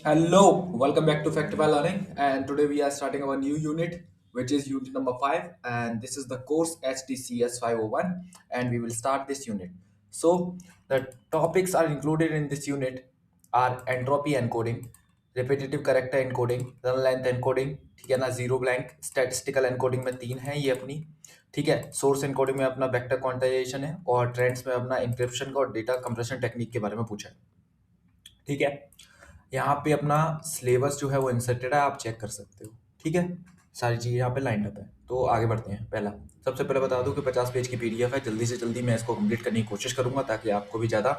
Hello, welcome back to Factify Learning. And today we are starting our new unit, which is unit number 5. And this is the course HTCS 501. And we will start this unit. So, the topics are included in this unit are entropy encoding, repetitive character encoding, run length encoding, ठीक है ना, zero blank, statistical encoding में तीन है ये अपनी, ठीक है। सोर्स एनकोडिंग में अपना वेक्टर क्वांटाइजेशन है और ट्रेंड्स में अपना इंक्रिप्शन का और डेटा कंप्रेशन टेक्निक के बारे में पूछा है, ठीक है। यहाँ पे अपना सिलेबस जो है वो इंसर्टेड है, आप चेक कर सकते हो, ठीक है। सारी चीज़ें यहाँ पे लाइंड अप है। तो आगे बढ़ते हैं। पहला, सबसे पहले बता दूं कि 50 पेज की पीडीएफ है। जल्दी से जल्दी मैं इसको कंप्लीट करने की कोशिश करूंगा ताकि आपको भी ज़्यादा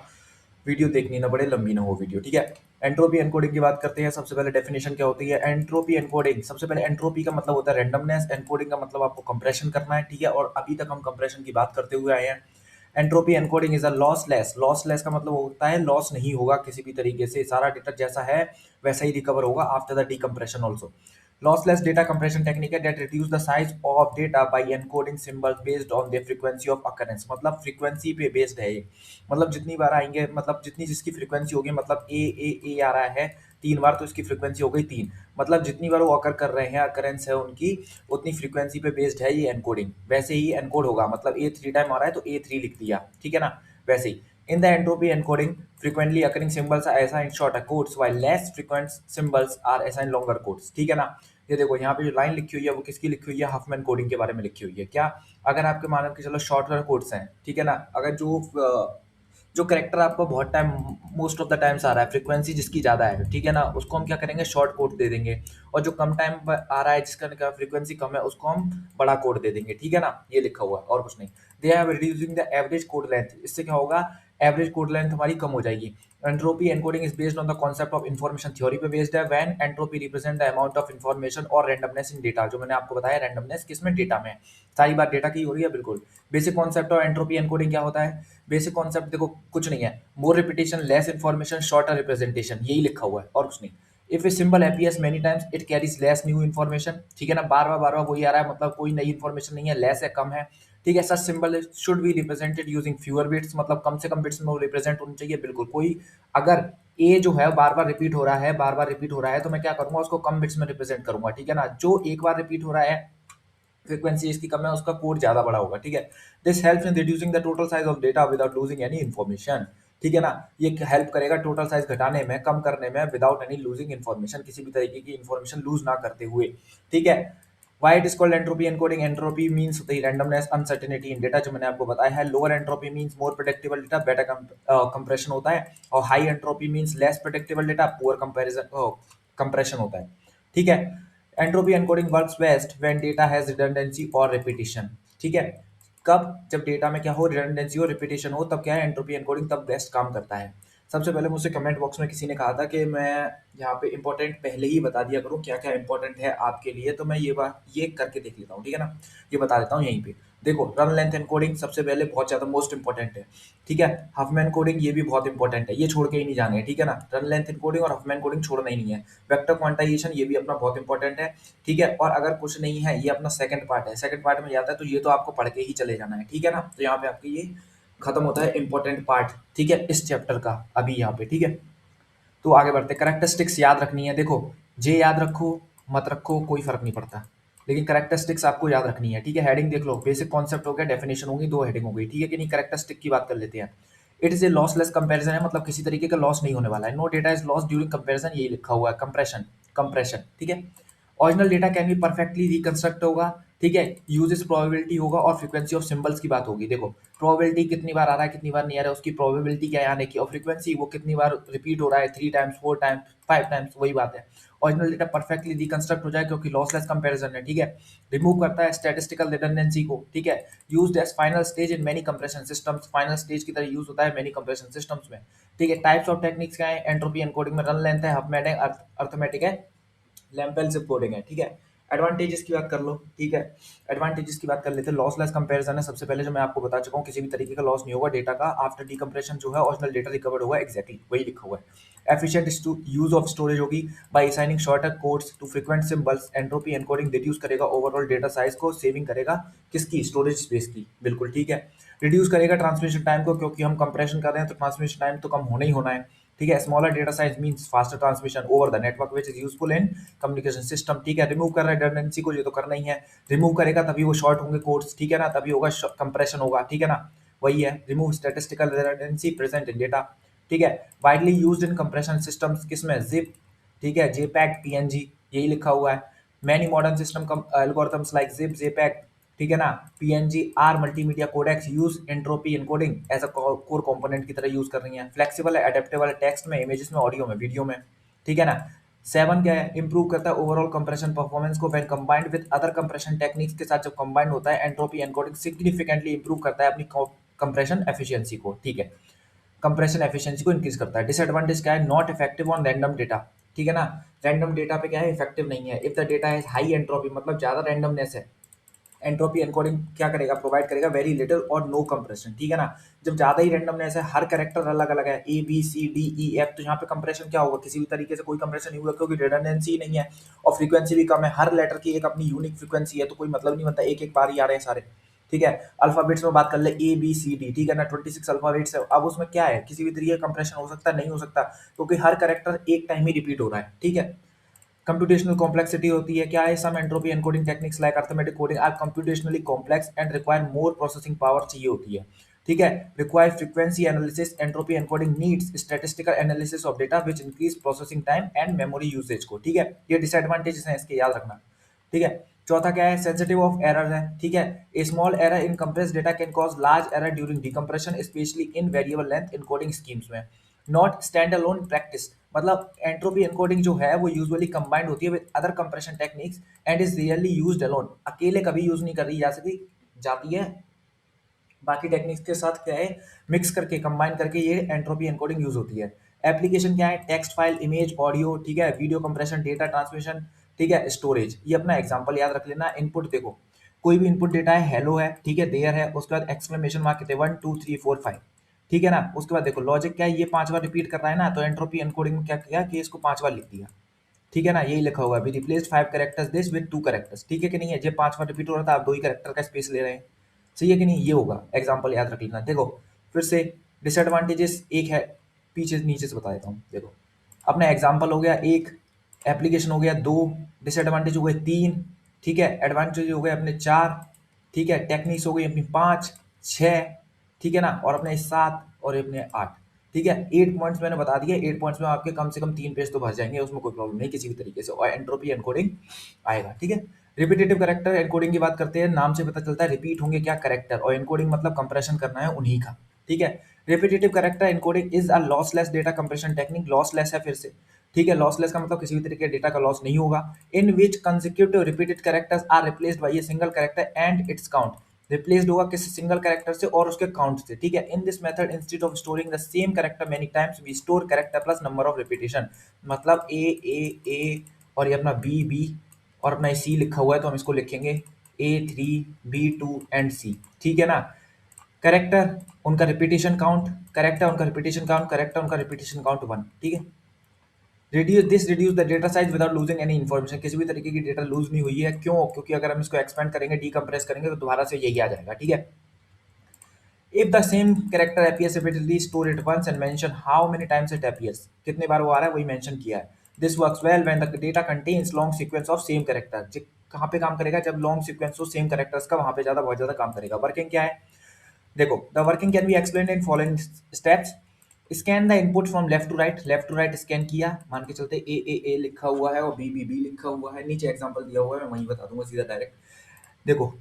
वीडियो देखनी ना पड़े, लंबी ना हो वीडियो, ठीक है। एंट्रोपी एनकोडिंग की बात करते हैं। सबसे पहले डेफिनेशन क्या होती है एंट्रोपी एनकोडिंग। सबसे पहले एंट्रोपी का मतलब होता है रैंडमनेस, एनकोडिंग का मतलब आपको कंप्रेशन करना है, ठीक है। और अभी तक हम कंप्रेशन की बात करते हुए आए हैं। Entropy encoding is a lossless. Lossless का मतलब होता है लॉस नहीं होगा किसी भी तरीके से, सारा डेटा जैसा है वैसा ही रिकवर होगा after the decompression also. Lossless data compression technique है that reduce the size of data by encoding symbols based on the frequency of occurrence. मतलब फ्रीक्वेंसी पे बेस्ड है ये। मतलब जितनी बार आएंगे, मतलब जितनी जिसकी फ्रीक्वेंसी होगी, मतलब ए आ रहा है 3 बार तो इसकी फ्रीक्वेंसी हो गई 3। मतलब जितनी बार वो अकर कर रहे हैं, अकरेंस है उनकी, उतनी फ्रीक्वेंसी पे बेस्ड है ये एनकोडिंग। वैसे ही एनकोड होगा, मतलब ए 3 टाइम आ रहा है तो ए 3 लिख दिया, ठीक है ना। वैसे ही in the entropy encoding frequently occurring symbols are assigned shorter codes while less frequent symbols are assigned longer codes, ठीक है ना। ये देखो यहाँ पे जो लाइन लिखी हुई है वो किसकी लिखी हुई है, हफमैन कोडिंग के बारे में लिखी हुई है। क्या, अगर आपके मानो कि चलो शॉर्टर कोड्स हैं, ठीक है ना, अगर जो करेक्टर आपको बहुत time, most of the times आ रहा है, फ्रीक्वेंसी जिसकी ज़्यादा है, ठीक है ना, उसको हम क्या करेंगे, शॉर्ट कोड दे देंगे। और जो कम टाइम आ रहा है, जिसका फ्रीक्वेंसी कम है, उसको हम बड़ा कोड दे देंगे, ठीक है ना। ये लिखा हुआ है और कुछ नहीं। They are reducing the average code length. इससे क्या होगा, एवरेज कोड लेंथ हमारी कम हो जाएगी। Entropy encoding is based on the concept of information theory पे बेस्ड है। When entropy represent the amount of information और रैंडमनेस इन डेटा। जो मैंने आपको बताया रैंडमनेस किसमें, डेटा में। सारी बात डेटा की हो रही है, बिल्कुल। Basic concept of entropy encoding क्या होता है, बेसिक कॉन्सेप्ट देखो कुछ नहीं है, more repetition less information shorter representation, यही लिखा हुआ है और कुछ नहीं। If a symbol appears many times it carries less new information, ठीक है ना। बार बार वही आ रहा है, मतलब कोई नई इन्फॉर्मेशन नहीं है, लेस है, कम है, ठीक है। Such symbol should be represented using fewer bits, मतलब कम से कम बिट्स में वो रिप्रेजेंट होनी चाहिए, बिल्कुल। कोई अगर ए जो है बार बार रिपीट हो रहा है, बार बार रिपीट हो रहा है, तो मैं क्या करूंगा, उसको कम बिट्स में रिप्रेजेंट करूंगा, ठीक है ना। जो एक बार रिपीट हो रहा है, फ्रीक्वेंसी इसकी कम है, उसका कोड ज्यादा बड़ा होगा, ठीक है। This helps in reducing the total size of data without losing any information, ठीक है ना। ये हेल्प करेगा टोटल साइज घटाने में, कम करने में, विदाउट एनी लूजिंग इन्फॉर्मेशन, किसी भी तरीके की इन्फॉर्मेशन लूज ना करते हुए, ठीक है। Why it is called entropy encoding. Entropy means होती है रैंडमनेस, अनसर्टेनिटी इन डेटा, जो मैंने आपको बताया है। Lower entropy means more predictable data, better compression होता है। और high entropy means less predictable data, poor comparison compression होता है, ठीक है। Entropy encoding works best when data has redundancy और रिपीटिशन, ठीक है। कब, जब डेटा में क्या हो, रिडंडेंसी और रिपीटिशन हो, तब क्या है, एंट्रोपी एनकोडिंग तब बेस्ट काम करता है। सबसे पहले मुझसे कमेंट बॉक्स में किसी ने कहा था कि मैं यहाँ पे इंपॉर्टेंट पहले ही बता दिया करूँ क्या क्या इंपॉर्टेंट है आपके लिए, तो मैं ये बात ये करके देख लेता हूँ, ठीक है ना। ये बता देता हूँ यहीं पे। देखो, रन लेंथ एनकोडिंग सबसे पहले बहुत ज़्यादा मोस्ट इंपॉर्टेंट है, ठीक है। हफमैन कोडिंग ये भी बहुत इंपॉर्टेंट है, ये छोड़ के ही नहीं जाना है, ठीक है ना। रन लेंथ एनकोडिंग और हफमैन कोडिंग छोड़ना ही नहीं है। वेक्टर क्वांटाइजेशन ये भी अपना बहुत इंपॉर्टेंट है, ठीक है। और अगर कुछ नहीं है, ये अपना सेकंड पार्ट है, सेकंड पार्ट में जाता है तो ये तो आपको पढ़ के ही चले जाना है, ठीक है ना। तो यहाँ पे आपके ये खत्म होता है इंपॉर्टेंट पार्ट, ठीक है, इस चैप्टर का अभी यहाँ पे, ठीक है। तो आगे बढ़ते, करेक्टरिस्टिक्स याद रखनी है। देखो, जे याद रखो मत रखो कोई फर्क नहीं पड़ता, लेकिन करेक्टरिस्टिक्स आपको याद रखनी है, ठीक है। हेडिंग देख लो, बेसिक कॉन्सेप्ट हो गया, डेफिनेशन होगी, 2 हेडिंग हो गई, ठीक है कि नहीं। करेक्टरिस्टिक की बात कर लेते हैं। It is a lossless comparison है, मतलब किसी तरीके का लॉस नहीं होने वाला है। No data is loss during comparison, यही लिखा हुआ है, कंप्रेशन कंप्रेशन, ठीक है। Original data can be perfectly reconstruct होगा, ठीक है। यूजेस प्रोबेबिलिटी होगा और फ्रीक्वेंसी ऑफ सिंबल्स की बात होगी। देखो, प्रोबेबिलिटी कितनी बार आ रहा है, कितनी बार नहीं आ रहा है, उसकी प्रोबेबिलिटी क्या है आने की, और फ्रीक्वेंसी वो कितनी बार रिपीट हो रहा है, 3 टाइम्स, 4 टाइम्स, 5 टाइम्स, वही बात है। ओरिजिनल डेटा परफेक्टली रिकंस्ट्रक्ट हो जाए क्योंकि लॉसलेस कंपैरिजन है, ठीक है। रिमूव करता है स्टैटिस्टिकल रिडंडेंसी को, ठीक है। Used as final stage in many compression systems, final stage की तरह यूज होता है मेनी कंप्रेशन सिस्टम्स में, ठीक है। टाइप्स ऑफ टेक्निक्स क्या है एंट्रोपी एनकोडिंग में, रन लेंथ है, हफमैन है, अर्थमेटिक है, लैम्पेल से कोडिंग है, ठीक है। एडवांटेजेस की बात कर लो, ठीक है। एडवांटेजेस की बात कर लेते हैं। लॉसलेस कंपैरिजन है, सबसे पहले जो मैं आपको बता चुका हूँ, किसी भी तरीके का लॉस नहीं होगा डेटा का, आफ्टर डीकंप्रेशन जो है ओरिजिनल डेटा रिकवर्ड होगा, एग्जैक्टली वही लिखा हुआ है। एफिशिएंट यूज ऑफ स्टोरेज होगी by assigning shorter codes to frequent symbols. Entropy encoding reduce करेगा ओवरऑल डेटा साइज को, सेविंग करेगा किसकी, स्टोरेज स्पेस की, बिल्कुल ठीक है। रिड्यूस करेगा ट्रांसमिशन टाइम को, क्योंकि हम कंप्रेशन कर रहे हैं तो ट्रांसमिशन टाइम तो कम होना ही होना है, ठीक है। Smaller data size means faster transmission over the network which is useful in communication system. ठीक है, रिमूव कर रहा है रिडंडेंसी को, ये तो करना ही है, रिमूव करेगा तभी वो शॉर्ट होंगे कोड्स, ठीक है ना, तभी होगा कंप्रेशन होगा, ठीक है ना, वही है remove statistical redundancy present in data. ठीक है, widely used in compression systems किसमें, जिप, ठीक है, जेपैग, पीएनजी, यही लिखा हुआ है। Many modern system algorithms like zip, JPEG, ठीक है ना, PNG or multimedia codecs use entropy encoding as a core component की तरह यूज कर रही है। फ्लेक्सिबल है, एडेप्टेबल है, टेक्स्ट में, इमेजेस में, ऑडियो में, वीडियो में, ठीक है ना। 7 क्या है, इंप्रूव करता है ओवरऑल कंप्रेशन परफॉर्मेंस को when combined with other compression techniques के साथ जब कंबाइंड होता है एंट्रोपी एनकोडिंग सिग्निफिकेंटली इंप्रूव करता है अपनी कंप्रेशन एफिशिएंसी को, ठीक है, कंप्रेशन एफिशिएंसी को इंक्रीज करता है। डिसएडवांटेज क्या है, not effective on random data, ठीक है ना, रैंडम डेटा पे क्या है, इफेक्टिव नहीं है। इफ द डेटा है हाई एंट्रोपी मतलब ज्यादा रैंडमनेस है, एंट्रोपी एनकोडिंग क्या करेगा, प्रोवाइड करेगा वेरी लिटिल और नो कंप्रेशन, ठीक है ना। जब ज्यादा ही रैंडमनेस है, हर कैरेक्टर अलग अलग है, A B C D E F, तो यहाँ पे कंप्रेशन क्या होगा, किसी भी तरीके से कोई कंप्रेशन नहीं होगा क्योंकि रिडंडेंसी ही नहीं है और फ्रीक्वेंसी भी कम है, हर लेटर की एक अपनी यूनिक फ्रीक्वेंसी है, तो कोई मतलब नहीं बनता एक एक बार ही आ रहे हैं सारे, ठीक है। अल्फाबेट्स में बात कर ले, ए बी सी डी, ठीक है ना, 26 अल्फाबेट्स है, अब उसमें क्या है, किसी भी तरीके का कंप्रेशन हो सकता है, नहीं हो सकता, क्योंकि हर कैरेक्टर एक टाइम ही रिपीट हो रहा है, ठीक है। कंप्यूटेशनल कॉम्प्लेक्सिटी होती है, क्या है, some entropy encoding techniques like arithmetic coding are computationally complex and require more processing power चाहिए होती है, ठीक है। Require frequency analysis, entropy encoding needs statistical analysis of data which increase processing time and memory usage को, ठीक है। ये disadvantages हैं इसके, याद रखना, ठीक है। चौथा क्या है, सेंसिटिव ऑफ एरर है, ठीक है। A small error in compress data can cause large error during decompression specially in variable length encoding schemes में। नॉट स्टैंड अलोन प्रैक्टिस, मतलब एंट्रोपी एनकोडिंग जो है वो यूजुअली कंबाइंड होती है with other compression techniques and is rarely used alone, अकेले कभी use नहीं करी जा सकती जाती है, बाकी टेक्निक्स के साथ क्या है, मिक्स करके कंबाइन करके ये एंट्रोपी एनकोडिंग यूज होती है। एप्लीकेशन क्या है, टेक्स्ट फाइल, इमेज, ऑडियो, ठीक है, वीडियो कंप्रेशन, डेटा ट्रांसमिशन, ठीक है, स्टोरेज। ये अपना एग्जांपल याद रख लेना। इनपुट देखो, कोई भी इनपुट डेटा है, हेलो है, ठीक है, देयर है, उसके बाद एक्सक्लेमेशन मार्क कहते हैं 1 2 3 4 5, ठीक है ना। उसके बाद देखो लॉजिक क्या है, ये 5 बार रिपीट कर रहा है ना, तो एंट्रोपी एनकोडिंग में क्या किया कि इसको 5 बार लिख दिया, ठीक है ना, यही लिखा हुआ है, we replaced 5 characters this with 2 characters, ठीक है कि नहीं है, जब 5 बार रिपीट हो रहा था आप 2 ही कैरेक्टर का स्पेस ले रहे हैं, सही है कि नहीं, ये होगा एग्जाम्पल याद रख लेना। देखो फिर से डिसएडवांटेजेस एक है, पीछे नीचे से बता देता हूँ। देखो अपना एग्जाम्पल हो गया एक, एप्लीकेशन हो गया दो, डिसएडवांटेज हो गए तीन, ठीक है, एडवांटेज हो गए अपने चार, ठीक है, टेक्निक्स हो गई अपनी पाँच छः, ठीक है ना, और अपने सात और अपने आठ, ठीक है। 8 पॉइंट्स मैंने बता दिया, 8 पॉइंट्स में आपके कम से कम 3 पेज तो भर जाएंगे, उसमें कोई प्रॉब्लम नहीं किसी भी तरीके से, और एंट्रोपी एनकोडिंग आएगा, ठीक है। रिपीटेटिव करेक्टर एनकोडिंग की बात करते हैं, नाम से पता चलता है रिपीट होंगे क्या करेक्टर, और एनकोडिंग मतलब कंप्रेशन करना है उन्हीं का, ठीक है। Repetitive character encoding is a lossless data compression technique, lossless है फिर से, ठीक है, लॉसलेस का मतलब किसी भी तरीके डेटा का लॉस नहीं होगा। In which consecutive repeated characters are replaced by a single character and its count, replaced होगा किसी सिंगल कैरेक्टर से और उसके काउंट से, ठीक है। In this method instead of storing the same character many times we store character plus number of repetition, मतलब A और ये अपना बी और अपना सी लिखा हुआ है तो हम इसको लिखेंगे A3 B2 एंड C, ठीक है ना। करेक्टर उनका रिपीटेशन काउंट, करेक्टर उनका रिपीटेशन काउंट, करेक्टर उनका रिपीटेशन काउंट 1, ठीक है। Reduce the data size without losing any information, किसी भी तरीके की डेटा लूज नहीं हुई है, क्यों, क्योंकि अगर हम इसको एक्सपेंड करेंगे, डीकम्प्रेस करेंगे तो दोबारा से यही आ जाएगा, ठीक है। If the same character appears repeatedly, store it once and mention how many times it appears. कितने बार वो आ रहा है वही मेंशन किया है. This works well when the data contains long sequence of same character. कहाँ पे काम करेगा, जब long sequence हो same characters का, वहाँ पे बहुत ज़्यादा काम करेगा. Working क्या है, देखो the working can be explained in following steps. Scan the input from left to right scan किया, मान के चलते A लिखा हुआ है और B लिखा हुआ है, नीचे एग्जांपल दिया हुआ है, मैं वहीं बता दूंगा सीधा डायरेक्ट। देखो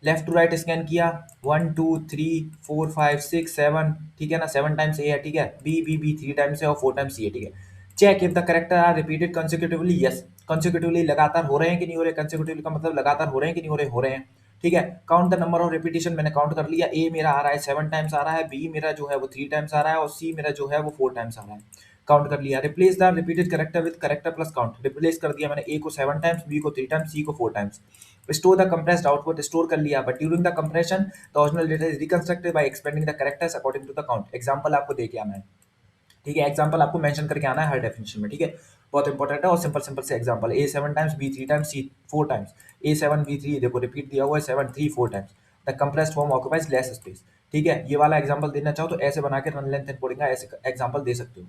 लेफ्ट टू राइट स्कैन किया, 1 2 3 4 5 6 7, ठीक है ना, 7 टाइम्स ए है, ठीक है, बी 3 टाइम्स है और 4 टाइम्स सी है, ठीक है। Check if the character are repeated consecutively, yes consecutively लगातार हो रहे हैं कि नहीं हो रहे, कंसेक्यूटिवली का मतलब लगातार हो रहे हैं कि नहीं हो रहे हैं, ठीक है। Count the number of repetition, मैंने काउंट कर लिया, ए मेरा आ रहा है 7 टाइम्स आ रहा है, बी मेरा जो है वो 3 टाइम्स आ रहा है और सी मेरा जो है वो 4 टाइम्स आ रहा है, काउंट कर लिया। Replace the repeated character with character plus count, replace कर दिया मैंने, ए को 7 टाइम्स, बी को 3 टाइम्स, सी को 4 times. Store the compressed output, store कर लिया, but during the compression the original data is reconstructed by expanding the characters according to the count. Example आपको दे के आना है, ठीक है, एग्जांपल आपको मेंशन करके आना है हर डेफिनेशन में, ठीक है, बहुत इंपॉर्टेंट है। और सिंपल से एग्जांपल, ए 7 टाइम्स, बी 3 टाइम्स, सी 4 टाइम्स, ए 7 बी 3, देखो रिपीट दिया हुआ है 7 3 4 times, the compressed form occupies less space, ठीक है। ये वाला एग्जांपल देना चाहो तो ऐसे बना के रन लेंथ एंड कोडिंग का ऐसे एग्जांपल दे सकते हो,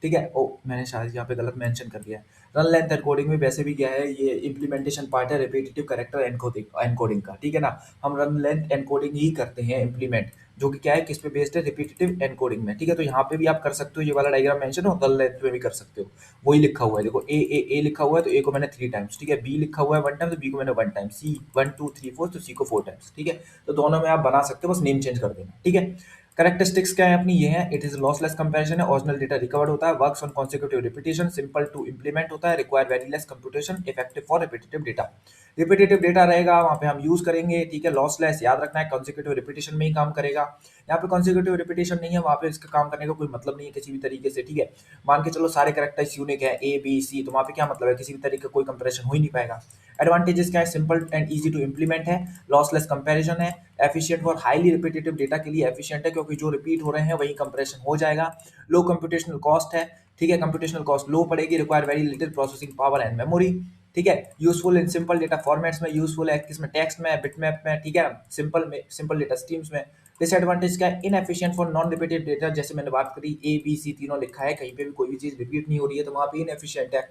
ठीक है। ओ मैंने शायद यहाँ पे गलत मेंशन कर दिया है। रन लेंथ एनकोडिंग में वैसे भी क्या है, ये इम्प्लीमेंटेशन पार्ट है रिपीटेटिव कैरेक्टर एनकोडिंग एनकोडिंग का, ठीक है ना। हम रन लेंथ एनकोडिंग ही करते हैं इम्प्लीमेंट, जो कि क्या है, किस पे बेस्ड है, रिपीटेटिव एनकोडिंग में, ठीक है। तो यहाँ पे भी आप कर सकते हो, ये वाला डायग्राम मेंशन हो, रन लेंथ में भी कर सकते हो। वही लिखा हुआ है, देखो ए लिखा हुआ है तो ए को मैंने 3 टाइम्स, ठीक है। बी लिखा हुआ है 1 टाइम तो बी को मैंने 1 टाइम, सी 1 2 3 4 तो सी को 4 टाइम्स, ठीक है। तो दोनों में आप बना सकते हो, बस नेम चेंज कर देना, ठीक है। करेक्टरिस्टिक्स क्या है अपनी, ये है, इट इज लॉसलेस कंपैरिजन है, ओरिजिनल डेटा रिकवर्ड होता है, works on consecutive repetition, simple to implement होता है, require very less computation, effective for repetitive data. Repetitive data रहेगा वहाँ पे हम यूज करेंगे, ठीक है। लॉसलेस याद रखना है, कॉन्सेक्यूटिव रिपीटेशन में ही काम करेगा। यहाँ पे कॉन्सेक्यूटिव रिपीटेशन नहीं है, वहाँ पे इसका काम करने का कोई मतलब नहीं है किसी भी तरीके से, ठीक है। मान के चलो सारे कैरेक्टर्स यूनिक है ए बी सी, तो वहाँ पे क्या मतलब है, किसी भी तरीके का कोई कंपैरिजन हो ही नहीं पाएगा। एडवांटेजेस क्या है, simple and easy to implement है, लॉसलेस कंपैरिजन है, efficient for highly repetitive data के लिए एफिशिएंट है, क्योंकि जो रिपीट हो रहे हैं वही कंप्रेशन हो जाएगा। लो कंप्यूटेशनल कॉस्ट है, ठीक है, कंप्यूटेशनल कॉस्ट लो पड़ेगी, require very little processing power and memory, ठीक है। Useful in simple data formats में यूजफुल है, किसमें, टेक्स्ट में, बिटमैप में, ठीक है, सिंपल डेटा स्ट्रीम्स में। डिसएडवांटेज क्या है, inefficient for non repeated data, जैसे मैंने बात करी ए बी सी तीनों लिखा है, कहीं पे भी कोई भी चीज रिपीट नहीं हो रही है तो वहां पे इनएफिशिएंट है।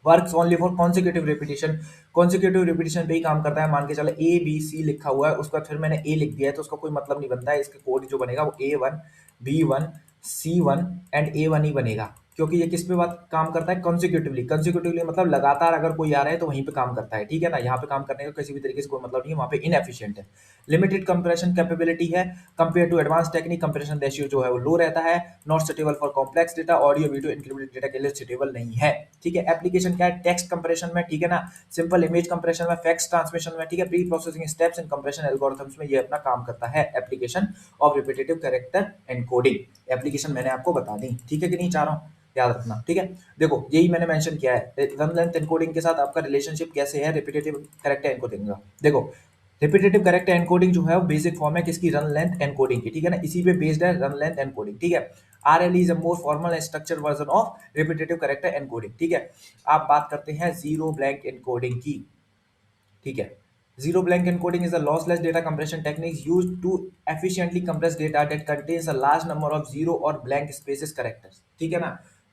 Works only for consecutive repetition, consecutive repetition पे ही काम करता है। मान के चलो ए बी सी लिखा हुआ है, उसके बाद फिर मैंने ए लिख दिया है, तो उसका कोई मतलब नहीं बनता है, इसका कोड जो बनेगा वो A1 B1 C1 and A1 ही बनेगा, क्योंकि ये किस पे बात काम करता है, कॉन्सिक्यूटिवली। कॉन्सिक्यूटिवली मतलब लगातार अगर कोई आ रहा है तो वहीं पे काम करता है, ठीक है ना। यहाँ पे काम करने का किसी भी तरीके से कोई मतलब नहीं है, वहाँ पे इनएफिशिएंट है। लिमिटेड कंप्रेशन कैपेबिलिटी है, compare to advance technique, compression ratio जो है वो लो रहता है। Not suitable for complex data, audio video encrypted data के लिए सुटेबल नहीं है, ठीक है। एप्लीकेशन क्या है, टेक्स्ट कंप्रेशन में, ठीक है ना, सिंपल इमेज कंप्रेशन में, फैक्स ट्रांसमिशन में, ठीक है, pre processing steps in compression algorithms में ये अपना काम करता है। Application of repetitive character encoding, application मैंने आपको बता दी, ठीक है कि नहीं, चाह रहा हूँ याद रखना, ठीक है। देखो यही मैंने मेंशन किया है, रन लेंथ एनकोडिंग के साथ आपका रिलेशनशिप कैसे है रिपीटेटिव कैरेक्टर एनकोडिंग का। देखो रिपीटेटिव कैरेक्टर एनकोडिंग जो है वो बेसिक फॉर्म है किसकी, रन लेंथ एनकोडिंग की, ठीक है ना, इसी पे बेस्ड है रन लेंथ एनकोडिंग, ठीक है। RLE is a more formal and structured version of repetitive character encoding, ठीक है। आप बात करते हैं जीरो ब्लैंक एनकोडिंग की, ठीक है। Zero blank encoding is a lossless data compression technique used to efficiently compress data that contains a large number of zero or blank spaces characters, ठीक है ना।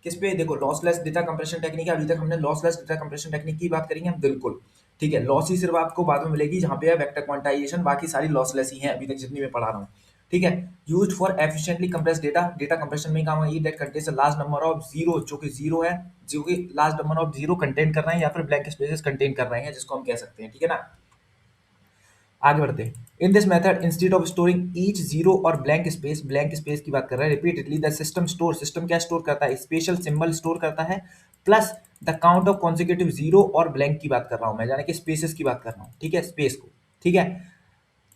किस पे, देखो लॉसलेस डेटा कंप्रेशन टेक्निक है, अभी तक हमने लॉसलेस डेटा कंप्रेशन टेक्निक की बात करेंगे हम, बिल्कुल, ठीक है। लॉस ही सिर्फ आपको बाद में मिलेगी जहाँ पे है वेक्टर क्वांटाइजेशन, बाकी सारी लॉसलेस ही हैं अभी तक जितनी मैं पढ़ा रहा हूँ, ठीक है। Used for efficiently compress data, data compression में काम आएगी, that contains a large number of zero, जो कि जीरो है, जो कि large number of zero contain कर रहे हैं या फिर ब्लैंक स्पेसेस कंटेन कर रहे हैं, जिसको हम कह सकते हैं, ठीक है ना। आगे बढ़ते हैं। इन this method instead of storing each zero और ब्लैंक स्पेस की बात कर रहा है repeatedly, the system store, system क्या स्टोर करता है, स्पेशल सिंबल स्टोर करता है, plus the count of consecutive zero और ब्लैंक की बात कर रहा हूं मैं, यानी कि स्पेसेस की बात कर रहा हूं, ठीक है, स्पेस को, ठीक है।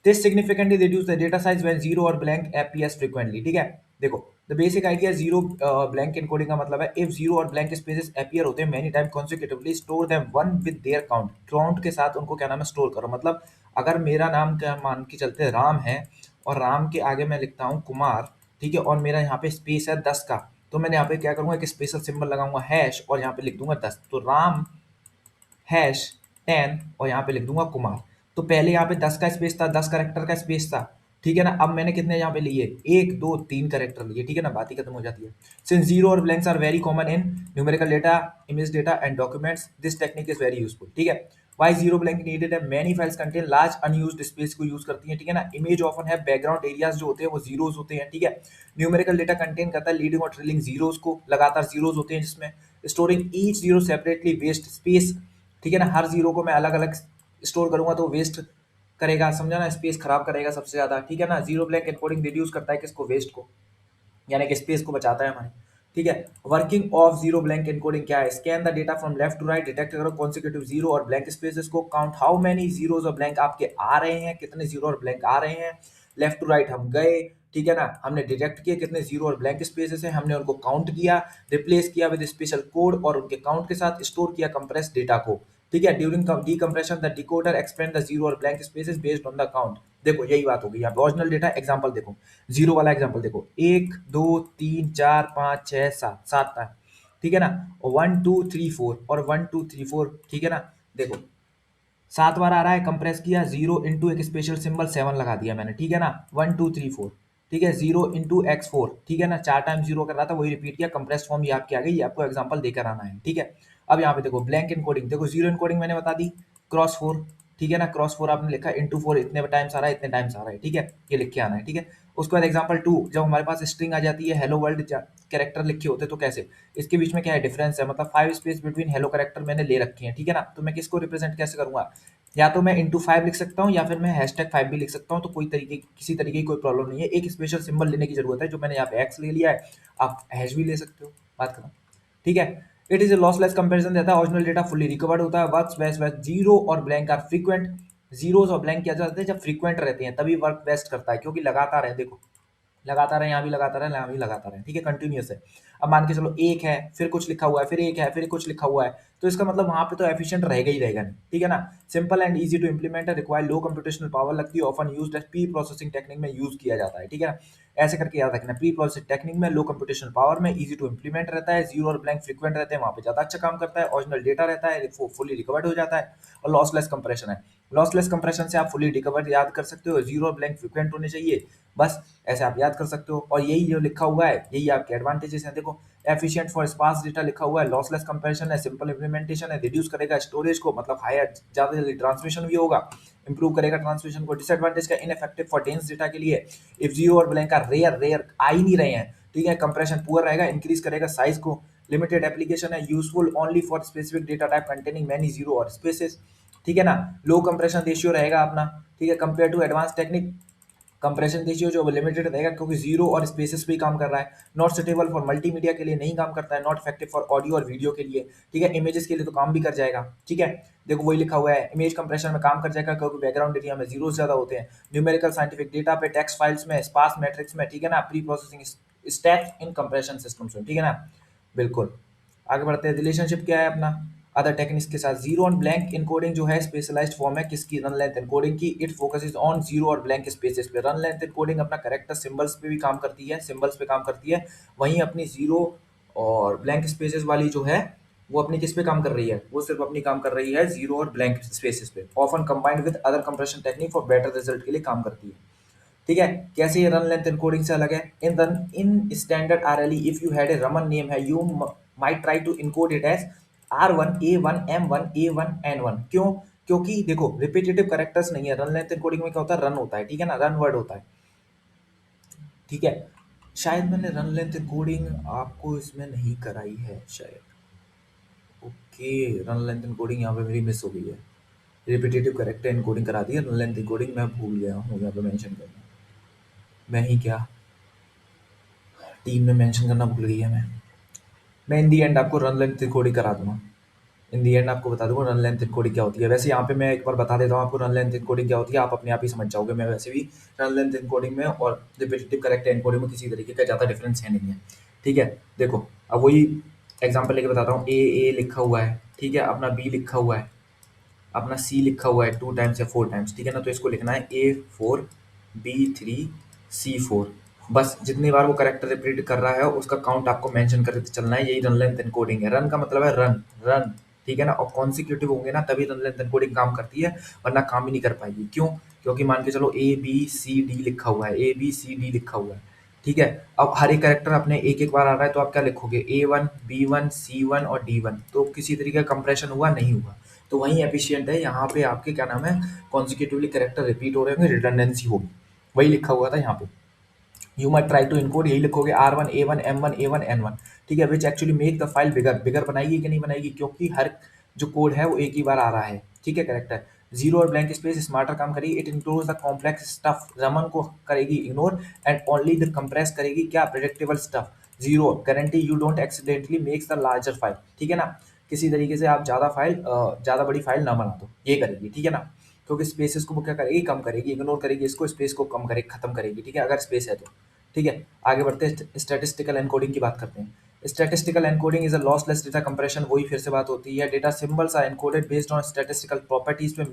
This significantly reduce the data size when zero और ब्लैंक अपीयर्स फ्रीक्वेंटली, ठीक है। देखो the basic idea zero blank encoding का मतलब है, इफ जीरो और ब्लैंक स्पेसेस अपीयर होते हैं many time consecutively, store them one with their count, count के साथ उनको क्या नाम है, स्टोर करो। मतलब अगर मेरा नाम क्या मान के चलते राम है, और राम के आगे मैं लिखता हूँ कुमार, ठीक है, और मेरा यहाँ पे स्पेस है 10 का, तो मैंने यहाँ पे क्या करूंगा, एक स्पेशल सिंबल लगाऊंगा हैश, और यहाँ पे लिख दूंगा 10, तो राम हैश 10, और यहाँ पे लिख दूंगा कुमार। तो पहले यहाँ पे 10 का स्पेस था, 10 करेक्टर का स्पेस था, ठीक है ना। अब मैंने कितने यहाँ पे लिए, 1 2 3 करेक्टर लिए, ठीक है ना, बात ही खत्म हो जाती है। सिंस जीरो और blanks are very common in numerical data, image data and documents, this technique is very useful, ठीक है। वाई जीरो ब्लैंक नीडेड है, many files contain large unused space को यूज करती है, ठीक है ना। इमेज ऑफन है, बैकग्राउंड एरियाज जो होते हैं वो जीरोस होते हैं, ठीक है। न्यूमेरिकल डेटा कंटेन करता है लीडिंग और ट्रेलिंग जीरोस को, लगातार जीरोस होते हैं जिसमें। Storing each zero separately waste space, ठीक है ना, हर जीरो को मैं अलग अलग स्टोर करूंगा तो वेस्ट करेगा, समझा ना, स्पेस खराब करेगा सबसे ज्यादा, ठीक है ना। जीरो ब्लैंक एनकोडिंग रिड्यूस करता है किसको, वेस्ट को, यानी कि स्पेस को बचाता है हमारे, ठीक है। Working of zero blank encoding क्या है, scan the data from left to right, detect करो कॉन्सिक्यूटिव जीरो और ब्लैंक स्पेसेस को, काउंट हाउ मेनी जीरोस और ब्लैंक आपके आ रहे हैं, कितने जीरो और ब्लैंक आ रहे हैं, लेफ्ट टू राइट हम गए, ठीक है ना, हमने डिटेक्ट किए कितने जीरो और ब्लैंक स्पेसेस हैं, हमने उनको काउंट किया, रिप्लेस किया विद स्पेशल कोड और उनके काउंट के साथ स्टोर किया कंप्रेस डेटा को, ठीक है। During decompression the decoder expand the zero और blank spaces based on the count. देखो यही बात होगी यहाँ पे, ओरिजिनल डेटा एग्जांपल देखो, जीरो वाला एग्जांपल देखो, 1 2 3 4 5 6 7 7 था, ठीक है ना, और 1 2 3 4 और 1 2 3 4, ठीक है ना। देखो 7 बार आ रहा है, कंप्रेस किया, जीरो इंटू एक स्पेशल सिंबल 7 लगा दिया मैंने, ठीक है ना, 1 2 3 4, ठीक है, 0 × x4, ठीक है ना, 4 टाइम 0 कर रहा था, वही रिपीट किया, कंप्रेस फॉर्म ये आपकी आ गई, ये आपको एग्जांपल देकर आना है, ठीक है। अब यहाँ पे देखो ब्लैंक इनकोडिंग, देखो जीरो इनकोडिंग मैंने बता दी, क्रॉस 4, ठीक है ना, क्रॉस 4 आपने लिखा ×4 इतने टाइम्स आ रहा है, इतने टाइम्स आ रहा है, ठीक है, ये लिख के आना है, ठीक है। उसके बाद एग्जाम्पल 2, जब हमारे पास स्ट्रिंग आ जाती है, हेलो वर्ल्ड कैरेक्टर लिखे होते तो कैसे, इसके बीच में क्या है डिफरेंस है, मतलब 5 स्पेस बिटवीन हेलो कैरेक्टर मैंने ले रखे हैं, ठीक है ना, तो मैं किसको रिप्रेजेंट कैसे करूंगा, या तो मैं ×5 लिख सकता हूँ या फिर मैं #5 भी लिख सकता हूँ, तो कोई तरीके किसी तरीके की कोई प्रॉब्लम नहीं है, एक स्पेशल सिंबल लेने की जरूरत है, जो मैंने यहाँ पे एक्स ले लिया है, आप हैश भी ले सकते हो, बात खत्म, ठीक है। It is a lossless comparison देता है, ओरिजिनल डेटा फुल्ली रिकवर्ड होता है, वर्क्स बेस्ट बेस्ट, जीरो और ब्लैंक आर फ्रीक्वेंट, जीरोस और ब्लैंक क्या जाते हैं जब फ्रीक्वेंट रहते हैं तभी वर्क बेस्ट करता है, क्योंकि लगातार है, देखो लगातार है, यहाँ भी लगातार है, यहाँ भी लगातार है, ठीक है, कंटिन्यूअस है। अब मान के चलो एक है, फिर कुछ लिखा हुआ है, फिर एक है, फिर कुछ लिखा हुआ है, तो इसका मतलब वहां पे तो एफिशिएंट रहेगा ही रहेगा नहीं, ठीक है ना। Simple and easy to implement है, रिक्वायर लो कंप्यूटेशनल पावर लगती है, often used as pre processing technique में यूज किया जाता है, ठीक है ना। ऐसे करके याद रखना, प्री प्रोसेसिंग टेक्निक में लो कंप्यूटेशनल पावर में, इजी टू इंप्लीमेंट रहता है, जीरो और ब्लैंक फ्रीक्वेंट रहते हैं, वहां पे ज्यादा अच्छा काम करता है, ओरिजिनल डेटा रहता है, फुली रिकवर्ड हो जाता है, और लॉसलेस कंप्रेशन है। लॉसलेस कंप्रेशन से आप फुली रिकवर्ड याद कर सकते हो, जीरो और ब्लैंक फ्रीक्वेंट होने चाहिए, बस ऐसे आप याद कर सकते हो। और यही जो लिखा हुआ है यही आपके एडवांटेजेस हैं, देखो एफिशिएंट फॉर स्पार्स डेटा लिखा हुआ है, लॉसलेस कंपैरिजन है, सिंपल इंप्लीमेंटेशन है, रिड्यूस करेगा स्टोरेज को, मतलब हायर ज़्यादा जल्दी ट्रांसमिशन भी होगा, इंप्रूव करेगा ट्रांसमिशन को। डिसएडवांटेज का इनइफेक्टिव फॉर डेंस डेटा के लिए, इफ जीरो और ब्लैंक का रेयर रेयर आ ही नहीं रहे हैं, ठीक है, कंप्रेशन पुअर रहेगा, इंक्रीज करेगा साइज को, लिमिटेड एप्लीकेशन है, useful only for specific data type containing many zero और स्पेसेस, ठीक है ना। लो कंप्रेशन रेशियो रहेगा अपना, ठीक है, compare to advance technique, compression ratio जो लिमिटेड रहेगा, क्योंकि जीरो और स्पेसेस पे ही काम कर रहा है, नॉट सुटेबल फॉर मल्टीमीडिया के लिए नहीं काम करता है, नॉट इफेक्टिव फॉर ऑडियो और वीडियो के लिए, ठीक है, इमेजेस के लिए तो काम भी कर जाएगा, ठीक है। देखो वही लिखा हुआ है, इमेज कंप्रेशन में काम कर जाएगा, क्योंकि बैकग्राउंड एरिया में जीरो ज्यादा होते हैं, न्यूमेरिकल साइंटिफिक डेटा पे, टेक्स्ट फाइल्स में, स्पार्स मैट्रिक्स में, ठीक है ना, pre processing steps in compression systems में, ठीक है ना, बिल्कुल। आगे बढ़ते हैं, रिलेशनशिप क्या है अपना अदर टेक्निक्स के साथ, जीरो और ब्लैंक इनकोडिंग जो है स्पेशलाइज्ड फॉर्म है किसकी, रन लेंथ इनकोडिंग की, इट फोकसेस ऑन जीरो और ब्लैंक स्पेसेस पे। रन लेंथ इनकोडिंग अपना करेक्टर सिंबल्स पे भी काम करती है, सिंबल्स पे काम करती है, वहीं अपनी जीरो और ब्लैंक स्पेसेस वाली जो है वो अपनी किस पे काम कर रही है, वो सिर्फ अपनी काम कर रही है जीरो और ब्लैंक स्पेसेस पे, often combined with other compression technique for better result के लिए काम करती है, ठीक है। कैसे ये रन लेंथ एनकोडिंग से अलग है, in standard RLE if you had a Raman name है, you might try to encode it as R1 A1 M1 A1 N1, क्यों, क्योंकि देखो रिपीटेटिव कैरेक्टर्स नहीं है, रन लेंथ एनकोडिंग में क्या होता है, रन होता है, ठीक है ना, रन वर्ड होता है, ठीक है। शायद मैंने रन लेंथ एनकोडिंग आपको इसमें नहीं कराई है शायद, ओके, रन लेंथ एनकोडिंग यहाँ पे मेरी मिस हो गई है, रिपीटेटिव कैरेक्टर एनकोडिंग करा दी है, रन लेंथ एनकोडिंग मैं भूल गया हूँ यहाँ पे मेंशन करना, मैं ही क्या, टीम में मेंशन करना भूल गई है मैं इन दी एंड आपको रन लेंथ रिकॉर्डिंग करा दूंगा, इन दी एंड आपको बता दूंगा रन लेंथ रिकॉर्डिंग क्या होती है। वैसे यहाँ पे मैं एक बार बता देता हूँ आपको रन लेंथ रिकॉर्डिंग क्या होती है, आप अपने आप ही समझ जाओगे, मैं वैसे भी रन लेंथ रिकॉर्डिंग में और रिपीटेटिव करेक्ट एनकोडिंग में किसी तरीके का ज़्यादा डिफरेंस है नहीं है, ठीक है। देखो अब वही एग्जाम्पल लेके बताता हूँ, ए लिखा हुआ है, ठीक है, अपना बी लिखा हुआ है, अपना सी लिखा हुआ है 2 टाइम्स या 4 टाइम्स, ठीक है ना, तो इसको लिखना है A4 B3 C4, बस जितनी बार वो करेक्टर रिपीट कर रहा है उसका काउंट आपको मेंशन करके चलना है, यही रन लेंथ एनकोडिंग है। रन का मतलब है रन रन, ठीक है ना, और कॉन्सिक्यूटिव होंगे ना तभी रन लेंथ एनकोडिंग काम करती है, वरना काम ही नहीं कर पाएगी, क्यों, क्योंकि मान के चलो ABCD लिखा हुआ है, ABCD लिखा हुआ है, ठीक है। अब हर एक कैरेक्टर अपने एक एक बार आ रहा है, तो आप क्या लिखोगे, A1 B1 C1 और D1, तो किसी तरीके का कंप्रेशन हुआ नहीं हुआ, तो वहीं एफिशिएंट है, यहाँ पे आपके क्या नाम है, कॉन्सिक्यूटिवली कैरेक्टर रिपीट हो रहे होंगे, रिडंडेंसी होगी, वही लिखा हुआ था यहाँ पे, you might try to encode, यही लिखोगे R1 A1 M1 A1 N1, ठीक है, which actually make the file bigger, bigger बनाएगी कि नहीं बनाएगी, क्योंकि हर जो कोड है वो एक ही बार आ रहा है, ठीक है, करेक्टर। जीरो और ब्लैंक स्पेस स्मार्टर काम करेगी, it includes the complex stuff, Raman को करेगी ignore, and only the compress करेगी क्या, predictable stuff. Zero guarantee you don't accidentally makes the larger file, ठीक है ना, किसी तरीके से आप ज़्यादा बड़ी फाइल ना बना दो, ये करेगी, ठीक है ना, क्योंकि स्पेसेस को वो क्या करेगी, कम करेगी, इग्नोर करेगी इसको, स्पेस को कम करेगी, खत्म करेगी, ठीक है, अगर स्पेस है तो, ठीक है। आगे बढ़ते हैं, स्टैटिस्टिकल एनकोडिंग की बात करते हैं। Statistical encoding is a lossless data compression, वही फिर से बात होती है, data symbols are encoded based on statistical properties पे,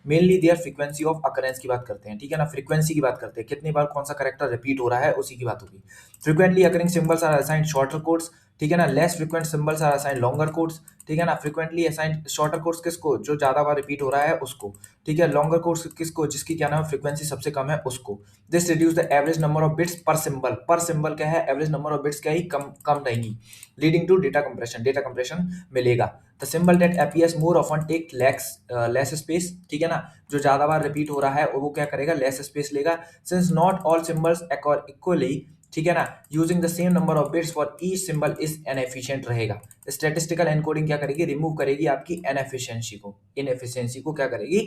mainly their frequency of occurrence की बात करते हैं, ठीक है ना, फ्रीक्वेंसी की बात करते हैं, कितनी बार कौन सा करेक्टर रिपीट हो रहा है उसी की बात होगी। Frequently occurring symbols are assigned shorter codes, ठीक है ना। Less frequent symbols are assign longer codes, ठीक है ना। फ्रीक्वेंटली असाइन शॉर्टर कोड्स किसको, जो ज्यादा बार रिपीट हो रहा है उसको, ठीक है। लॉन्गर कोड्स किसको, जिसकी क्या नाम है फ्रीक्वेंसी सबसे कम है उसको। This reduce the average number of bits per symbol क्या है, एवरेज नंबर ऑफ बिट्स क्या ही कम कम रहेंगी, लीडिंग टू डेटा कंप्रेशन मिलेगा। The symbol that appears more often take less space, ठीक है ना। जो ज्यादा बार रिपीट हो रहा है वो क्या करेगा, लेस स्पेस लेगा। Since not all symbols equally, ठीक है ना, using the same number of bits for each symbol is inefficient रहेगा। स्टैटिस्टिकल एनकोडिंग क्या करेगी, रिमूव करेगी आपकी इनएफिशिएंसी को क्या करेगी,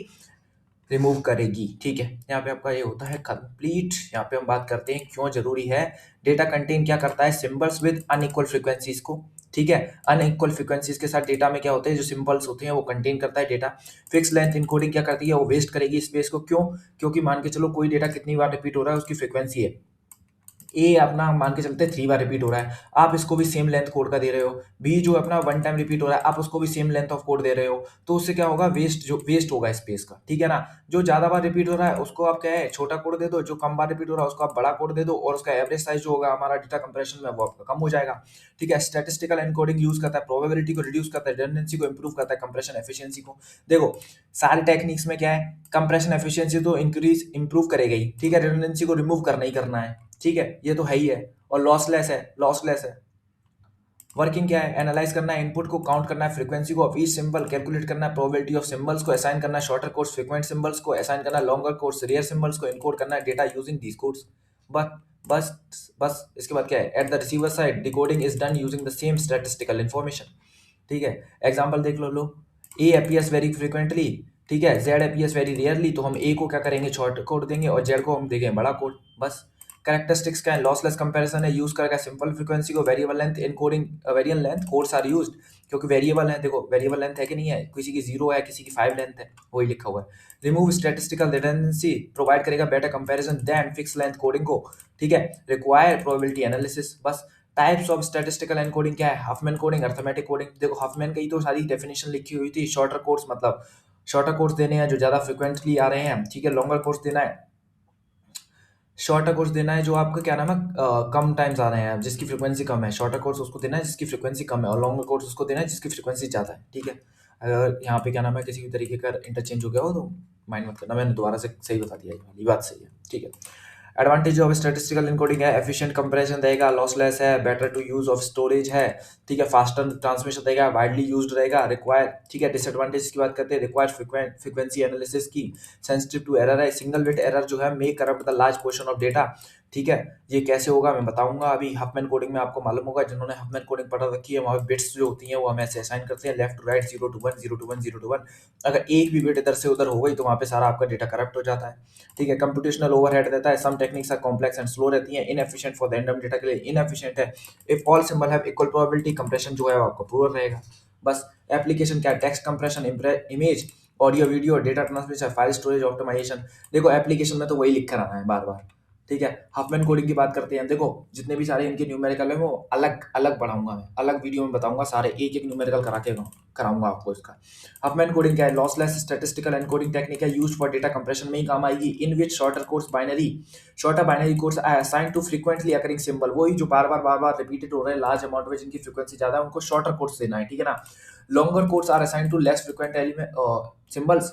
रिमूव करेगी, ठीक है। यहाँ पे आपका ये होता है कंप्लीट। यहाँ पे हम बात करते हैं क्यों जरूरी है। डेटा कंटेन क्या करता है, सिंबल्स विद अनइक्वल फ्रीक्वेंसीज को, ठीक है। अनइक्वल फ्रीक्वेंसीज के साथ डेटा में क्या होते हैं, जो सिंबल्स होते हैं वो कंटेन करता है डेटा। फिक्स लेंथ इनकोडिंग क्या करती है, वो वेस्ट करेगी स्पेस को, क्यों, क्योंकि मान के चलो कोई डेटा कितनी बार रिपीट हो रहा है उसकी फ्रीक्वेंसी है ए, अपना मान के चलते 3 बार रिपीट हो रहा है, आप इसको भी सेम लेंथ कोड का दे रहे हो। बी जो अपना 1 टाइम रिपीट हो रहा है, आप उसको भी सेम लेंथ ऑफ कोड दे रहे हो, तो उससे क्या होगा, वेस्ट होगा स्पेस का, ठीक है ना। जो ज्यादा बार रिपीट हो रहा है उसको आप क्या है, छोटा कोड दे दो, जो कम बार रिपीट हो रहा है उसको आप बड़ा कोड दे दो, और उसका एवरेज साइज जो होगा हमारा डेटा कंप्रेशन में वो आपका कम हो जाएगा, ठीक है। स्टैटिस्टिकल एनकोडिंग यूज करता है प्रोबेबिलिटी को रिड्यूस करता है, रिडंडेंसी को इंप्रूव करता है, कंप्रेशन एफिशिएंसी को। देखो सारी टेक्निक्स में क्या है, कंप्रेशन एफिशिएंसी तो इंप्रूव करेगा ही, ठीक है। रिडंडेंसी को रिमूव करना ही करना है, ठीक है, ये तो है ही है। और लॉसलेस है। वर्किंग क्या है, एनालाइज करना है, इनपुट को काउंट करना है, फ्रीक्वेंसी को ऑफ ईच सिंबल कैलकुलेट करना है, प्रोबेबिलिटी ऑफ सिंबल्स को असाइन करना है, शॉर्टर कोड्स फ्रीक्वेंट सिंबल्स को असाइन करना है, लॉन्गर कोड्स रेयर सिंबल्स को इनकोड करना है, डेटा यूजिंग दीस कोड्स। बस बस बस इसके बाद क्या है, at the receiver side decoding is done using the same statistical information, ठीक है। एग्जाम्पल देख लो, ए अपीयर्स वेरी फ्रिक्वेंटली, ठीक है, जेड अपीयर्स वेरी रेयरली, तो हम ए को क्या करेंगे, शॉर्ट कोड देंगे, और जेड को हम देंगे बड़ा कोड, बस। कैरेक्टरिस्टिक्स का लॉसलेस कंपैरिजन है, यूज करेगा सिंपल फ्रीक्वेंसी को, variable length encoding, variable length codes are used, क्योंकि वेरिएबल है, देखो वेरिएबल लेंथ है कि नहीं है, किसी की 0 है, किसी की 5 लेंथ है, वही लिखा हुआ है। रिमूव स्टैटिस्टिकल रिडंडेंसी, प्रोवाइड करेगा better comparison than fix length coding को, ठीक है। रिक्वायर प्रोबेबिलिटी एनालिसिस, बस। टाइप्स ऑफ स्टैटिस्टिकल एनकोडिंग क्या है, हफमैन कोडिंग, अर्थमेटिक कोडिंग। देखो हफमैन की तो सारी डेफिनेशन लिखी हुई थी, शॉर्टर कोड्स मतलब शॉर्टर कोड्स देने हैं जो ज्यादा फ्रिक्वेंटली आ रहे हैं, ठीक है। लॉन्गर कोड्स देना है, शॉर्टर कोर्स देना है जो आपका क्या नाम है, कम टाइम्स आ रहे हैं, जिसकी फ्रीक्वेंसी कम है। शॉर्टर कोर्स उसको देना है जिसकी फ्रीक्वेंसी कम है, और लॉन्गर कोर्स उसको देना है जिसकी फ्रीक्वेंसी ज़्यादा है, ठीक है। अगर यहाँ पे क्या नाम है किसी भी तरीके का इंटरचेंज हो गया हो तो माइंड मत करना, मैंने दोबारा से सही बता दिया, ये वाली बात सही है, ठीक है। एडवांटेज ऑफ स्टैटिस्टिकल इनकोडिंग है, एफिशिएंट कंपैरिजन देगा, लॉसलेस है, better to use of storage है, ठीक है, फास्टर ट्रांसमिशन देगा, वाइडली यूज्ड रहेगा, रिक्वायर, ठीक है। डिसएडवांटेज की बात करते हैं, रिक्वायर फ्रीक्वेंसी एनालिसिस की, सेंसिटिव टू एरर है, सिंगल बिट एरर जो है may corrupt the large portion of data, ठीक है। ये कैसे होगा मैं बताऊंगा अभी। हफमैन कोडिंग में आपको मालूम होगा, जिन्होंने हफमैन कोडिंग पढ़ा रखी है, वहाँ बिट्स जो होती हैं वो हमें ऐसे असाइन करते हैं, left to right, 0 to 1, 0 to 1, 0 to 1। अगर एक भी बिट इधर से उधर हो गई तो वहाँ पे सारा आपका डेटा करप्ट हो जाता है, ठीक है। कंप्यूटेशनल ओवरहेड देता है, some techniques are complex and slow रहती हैं, इनएफिशिएंट फॉर रैंडम डेटा के लिए इनएफिशिएंट है। If all symbol have equal probability, compression जो है वो आपका पूरा रहेगा, बस। एप्लीकेशन क्या है, text compression, image, audio video, data transmission, file storage optimization. देखो एप्लीकेशन में तो वही लिख कर आना है बार बार, ठीक है। हफमैन कोडिंग की बात करते हैं, देखो जितने भी सारे इनके न्यूमेरिकल है वो अलग अलग पढ़ाऊंगा, मैं अलग वीडियो में बताऊंगा, सारे एक एक न्यूमेरिकल कराऊंगा आपको इसका। हफमैन कोडिंग क्या है, लॉसलेस स्टैटिस्टिकल एनकोडिंग टेक्निक है, यूज्ड फॉर डेटा कंप्रेशन में ही काम आएगी, in which shorter binary codes are assigned to frequently occurring symbol, वही जो बार बार रिपीटेड हो रहे हैं लार्ज अमाउंट में, जिनकी फ्रीक्वेंसी ज्यादा है, उनको शॉर्टर कोड्स देना है, ठीक है ना। Longer codes are assigned to less frequent element symbols.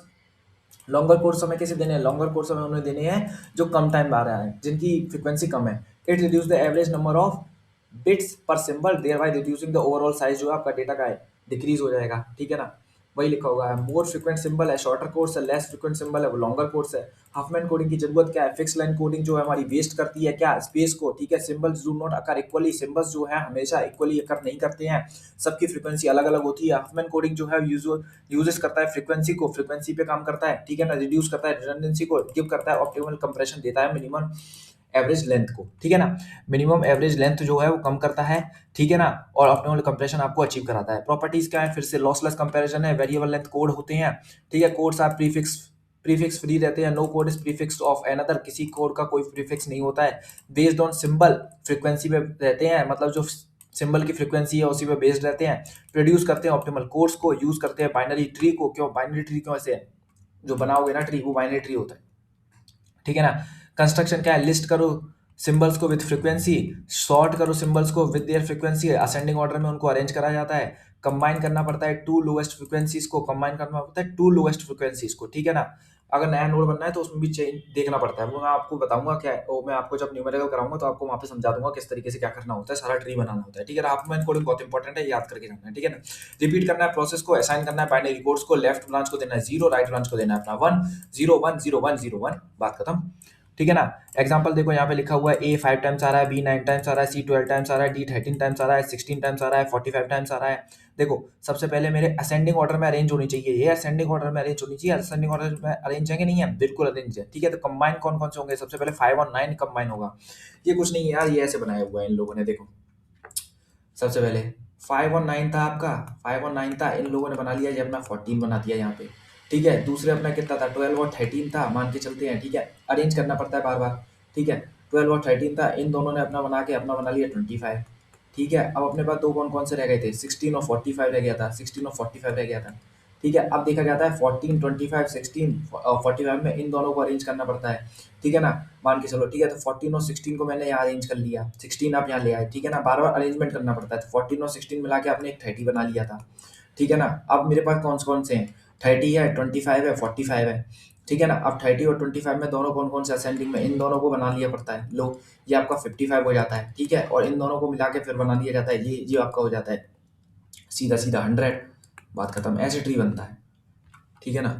Longer courses हमें कैसे देने हैं, लॉन्गर कोर्स हमें उन्हें देने हैं जो कम टाइम आ रहा है, जिनकी फ्रीक्वेंसी कम है। It reduce the average number of bits per symbol, thereby reducing the overall size जो है आपका डेटा का है डिक्रीज हो जाएगा, ठीक है ना। वही लिखा होगा है, मोर फ्रीक्वेंट सिंबल है शॉर्टर कोर्स है, लेस फ्रीक्वेंट सिंबल है वो लॉन्गर कोर्स है। हफमैन कोडिंग की जरूरत क्या है, फिक्स लाइन कोडिंग जो है हमारी वेस्ट करती है क्या, स्पेस को, ठीक है। Symbols do not occur equally, symbols जो है हमेशा इक्वली अकर नहीं करते हैं, सबकी फ्रीक्वेंसी अलग अलग होती है। हफमैन कोडिंग जो है यूजेस करता है फ्रीक्वेंसी को, फ्रीक्वेंसी पे काम करता है, ठीक है ना। रिड्यूस करता है रिडंडेंसी को, गिव करता है ऑप्टिमल कंप्रेशन, देता है मिनिमम एवरेज लेंथ को, ठीक है ना। मिनिमम एवरेज लेंथ जो है वो कम करता है, ठीक है ना, और ऑप्टिमल कंप्रेशन आपको अचीव कराता है। प्रॉपर्टीज क्या है, फिर से लॉसलेस कंपैरिजन है, वेरिएबल लेंथ कोड होते हैं, ठीक है। कोड्स आर प्रीफिक्स फ्री रहते हैं, no code is prefix of another, किसी कोड का कोई प्रीफिक्स नहीं होता है। बेस्ड ऑन सिंबल फ्रीक्वेंसी पे रहते हैं, मतलब जो सिंबल की फ्रीक्वेंसी है उसी पे बेस्ड रहते हैं। प्रोड्यूस करते हैं ऑप्टिमल कोड्स को, यूज करते हैं बाइनरी ट्री को, क्यों बाइनरी ट्री क्यों ऐसे है, जो बनाओगे ना ट्री वो बाइनरी ट्री होता है, ठीक है ना। कंस्ट्रक्शन क्या है, लिस्ट करो, सिंबल्स को विद फ्रीक्वेंसी, सॉर्ट करो सिंबल्स को with their frequency, ascending order में उनको अरेंज करा जाता है, कंबाइन करना पड़ता है टू लोएस्ट फ्रीक्वेंसीज को, कंबाइन करना पड़ता है टू लोएस्ट फ्रीक्वेंसीज को, ठीक है ना। अगर नया नोड बनना है तो उसमें भी चेंज देखना पड़ता है, वो मैं आपको बताऊंगा क्या है, वो मैं आपको जब न्यूमेरिकल कराऊंगा तो आपको वहाँ पे समझा दूंगा किस तरीके से क्या करना होता है, सारा ट्री बनाना होता है, ठीक है ना। हाफमैन कोडिंग बहुत इंपॉर्टेंट है, याद करके जाना है, ठीक है ना। रिपीट करना है प्रोसेस को, असाइन करना है बाइनरी कोड्स को, लेफ्ट ब्रांच को देना है 0, राइट ब्रांच को देना है अपना 1, 0 1 0 1 0 1, बात खत्म, ठीक है ना। एग्जांपल देखो यहाँ पे लिखा हुआ है A 5 टाइम्स आ रहा है, B 9 टाइम्स आ रहा है, C 12 टाइम्स आ रहा है, D 13 टाइम्स आ रहा है, 16 टाइम्स आ रहा है, 45 टाइम्स आ रहा है। देखो सबसे पहले मेरे असेंडिंग ऑर्डर में अरेंज होनी चाहिए, ये असेंडिंग ऑर्डर में अरेंज होनी चाहिए, असेंडिंग ऑर्डर में अरेंज है कि नहीं है, बिल्कुल अरेंज है, ठीक है। तो कंबाइन कौन कौन से होंगे, सबसे पहले 5 और 9 कंबाइन होगा। ये कुछ नहीं है यार, ये ऐसे बनाया हुआ है इन लोगों ने, देखो सबसे पहले 5 और 9 था आपका, 5 और 9 था, इन लोगों ने बना लिया, ये अपना 14 बना दिया यहाँ पे, ठीक है। दूसरे अपना कितना था, 12 और 13 था, मान के चलते हैं, ठीक है। अरेंज करना पड़ता है बार बार, ठीक है। 12 और 13 था, इन दोनों ने अपना बना के अपना बना लिया 25, ठीक है। अब अपने पास दो कौन कौन से रह गए थे, 16 और 45 रह गया था, 16 और 45 रह गया था, ठीक है। अब देखा जाता है 14 25 16 और 45 में इन दोनों को अरेंज करना पड़ता है, ठीक है ना। मान के चलो, ठीक है। तो 14 और 16 को मैंने यहाँ अरेंज कर लिया, 16 आप यहाँ ले आए, ठीक है ना। बार बार अरेंजमेंट करना पड़ता है, तो 14 और 16 मिला के आपने एक 30 बना लिया था, ठीक है ना। अब मेरे पास कौन कौन से हैं, 30 है, 25 है, 45 है, ठीक है ना। अब 30 और 25 में दोनों कौन कौन से असेंडिंग में, इन दोनों को बना लिया पड़ता है, लो ये आपका 55 हो जाता है, ठीक है। और इन दोनों को मिला के फिर बना लिया जाता है, ये आपका हो जाता है सीधा सीधा 100, बात खत्म, ऐसे ट्री बनता है, ठीक है ना।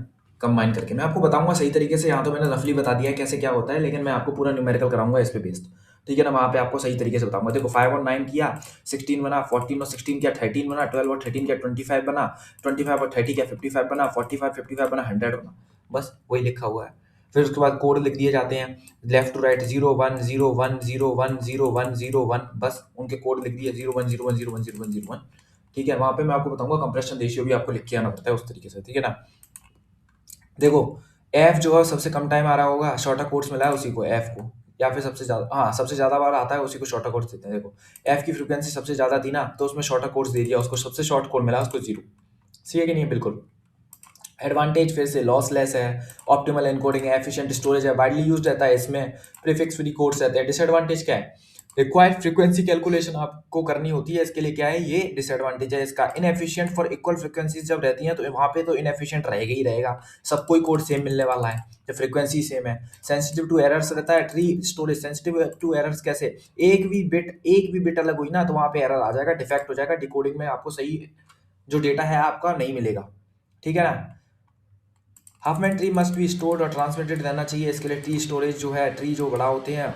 कंबाइन करके मैं आपको बताऊंगा सही तरीके से, यहाँ तो मैंने रफली बता दिया है कैसे क्या होता है, लेकिन मैं आपको पूरा न्यूमेरिकल कराऊंगा इस पे बेस्ड, ठीक है ना। वहाँ पे आपको सही तरीके से बताऊंगा। देखो 5 और 9 किया, 16 बना, 14 और 16 किया 13 बना, 12 और 13 किया 25 बना, 25 और 30 किया 55 बना, 45 55 बना 100 बना, बस वही लिखा हुआ है। फिर उसके बाद कोड लिख दिए जाते हैं लेफ्ट टू राइट, 0 1 0 1 0 1 0 1 0 1, बस उनके कोड लिख दिए 0 1 0 1 0 1 0 1 0 1, ठीक है। वहाँ पे मैं आपको बताऊंगा कंप्रेशन रेशियो भी आपको लिख के आना पड़ता है उस तरीके से, ठीक है ना। देखो एफ जो है सबसे कम टाइम आ रहा होगा, शॉर्टर कोट्स मिला है उसी को, एफ को, या फिर सबसे ज्यादा, हाँ सबसे ज्यादा बार आता है उसी को शॉर्टर कोट्स देते हैं। देखो एफ की फ्रीक्वेंसी सबसे ज्यादा थी ना, तो उसमें शॉर्टर कोट्स दे दिया उसको, सबसे शॉर्ट कोड मिला उसको 0, सही है कि नहीं, बिल्कुल। एडवांटेज फिर से लॉसलेस है, ऑप्टिमल एनकोडिंग है, एफिशिएंट स्टोरेज है, वाइडली यूज्ड रहता है, इसमें प्रीफिक्स फ्री कोड्स रहते हैं। डिसएडवांटेज क्या है, रिक्वायर्ड फ्रीक्वेंसी कैलकुलेशन आपको करनी होती है, इसके लिए क्या है, ये डिसएडवांटेज है इसका। इनएफिशिएंट फॉर इक्वल फ्रीक्वेंसीज जब रहती हैं तो वहां पे तो इनएफिशिएंट रहेगा ही रहेगा, सबको ही कोड सेम मिलने वाला है जब फ्रीक्वेंसी सेम है। सेंसिटिव टू एरर्स रहता है, tree storage sensitive to errors कैसे, एक भी बिट अलग हुई ना तो वहां पे एरर आ जाएगा, डिफेक्ट हो जाएगा, डिकोडिंग में आपको सही जो डेटा है आपका नहीं मिलेगा, ठीक है ना। Hopman tree must be stored और ट्रांसमिटेड रहना चाहिए, इसके लिए ट्री स्टोरेज जो है, ट्री जो बड़ा होते हैं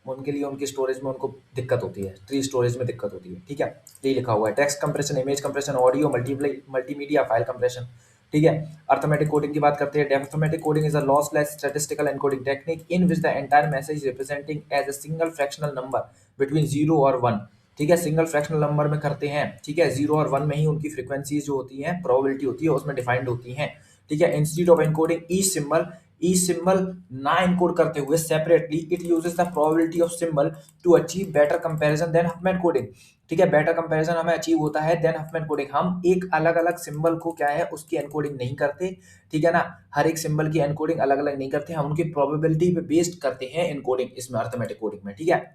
उनके लिए उनकी स्टोरेज में उनको दिक्कत होती है, ट्री स्टोरेज में दिक्कत होती है, ठीक है। ट्री लिखा हुआ है, text compression, image compression, audio multimedia file compression, ठीक है। अर्थमेटिक कोडिंग की बात करते हैं। Arithmetic coding is a lossless statistical encoding technique in which the entire message representing as a single fractional number between 0 और 1, ठीक है। सिंगल फ्रैक्शनल नंबर में करते हैं, ठीक है। 0 और 1 में ही उनकी फ्रीक्वेंसीज जो होती हैं, प्रोबेबिलिटी होती है उसमें डिफाइंड होती हैं, ठीक है। Institute of encoding each symbol ना एनकोड करते हुए separately, it uses the probability of symbol to achieve better comparison than Huffman coding, ठीक है। बेटर कंपैरिजन हमें अचीव होता है देन हफमैन कोडिंग, हम एक अलग अलग सिंबल को क्या है उसकी एनकोडिंग नहीं करते, ठीक है ना। हर एक सिंबल की एनकोडिंग अलग अलग नहीं करते, हम उनकी प्रोबेबिलिटी पे बेस्ड करते हैं एनकोडिंग इसमें, अर्थमेटिक कोडिंग में, ठीक है।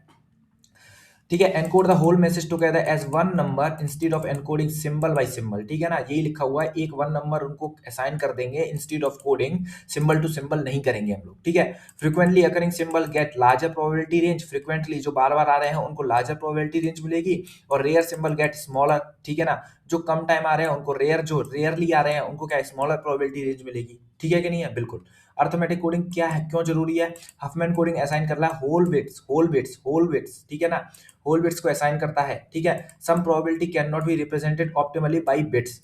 ठीक है, encode the whole message together as one number instead of encoding symbol by symbol, ठीक है ना। यही लिखा हुआ है, एक वन नंबर उनको असाइन कर देंगे instead of coding symbol to symbol नहीं करेंगे हम लोग, ठीक है। Frequently occurring symbol get larger probability range, frequently जो बार बार आ रहे हैं उनको लार्जर प्रोबेबिलिटी रेंज मिलेगी, और रेयर सिंबल गेट स्मॉलर, ठीक है ना। जो कम टाइम आ रहे हैं उनको जो रेयरली आ रहे हैं उनको क्या स्मॉलर प्रोबेबिलिटी रेंज मिलेगी, ठीक है कि नहीं है, बिल्कुल। अर्थमेटिक कोडिंग क्या है, क्यों जरूरी है, हफमैन कोडिंग असाइन कर रहा है होल बिट्स, ठीक है ना। होल बिट्स को असाइन करता है, ठीक है। Some probability can not be represented optimally by bits,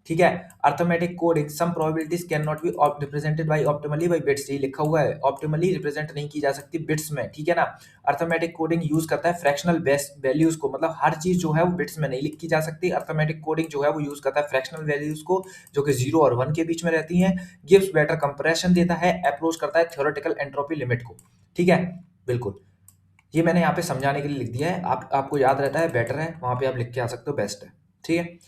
ठीक है। Arithmetic coding some probabilities can not be represented by optimally by bits, ये लिखा हुआ है, ऑप्टिमली रिप्रेजेंट नहीं की जा सकती बिट्स में, ठीक है ना। अर्थमेटिक कोडिंग यूज करता है फ्रैक्शनल बेस्ट वैल्यूज को, मतलब हर चीज जो है वो बिट्स में नहीं लिखी जा सकती। अर्थमेटिक कोडिंग जो है वो यूज करता है फ्रैक्शनल वैल्यूज को जो कि 0 और 1 के बीच में रहती हैं, गिव्स बेटर कंप्रेशन देता है, अप्रोच करता है थ्योरेटिकल एंट्रोपी लिमिट को, ठीक है, बिल्कुल। ये मैंने यहाँ पे समझाने के लिए लिख दिया है, आपको याद रहता है बेटर है, वहां पे आप लिख के आ सकते हो बेस्ट है, ठीक है।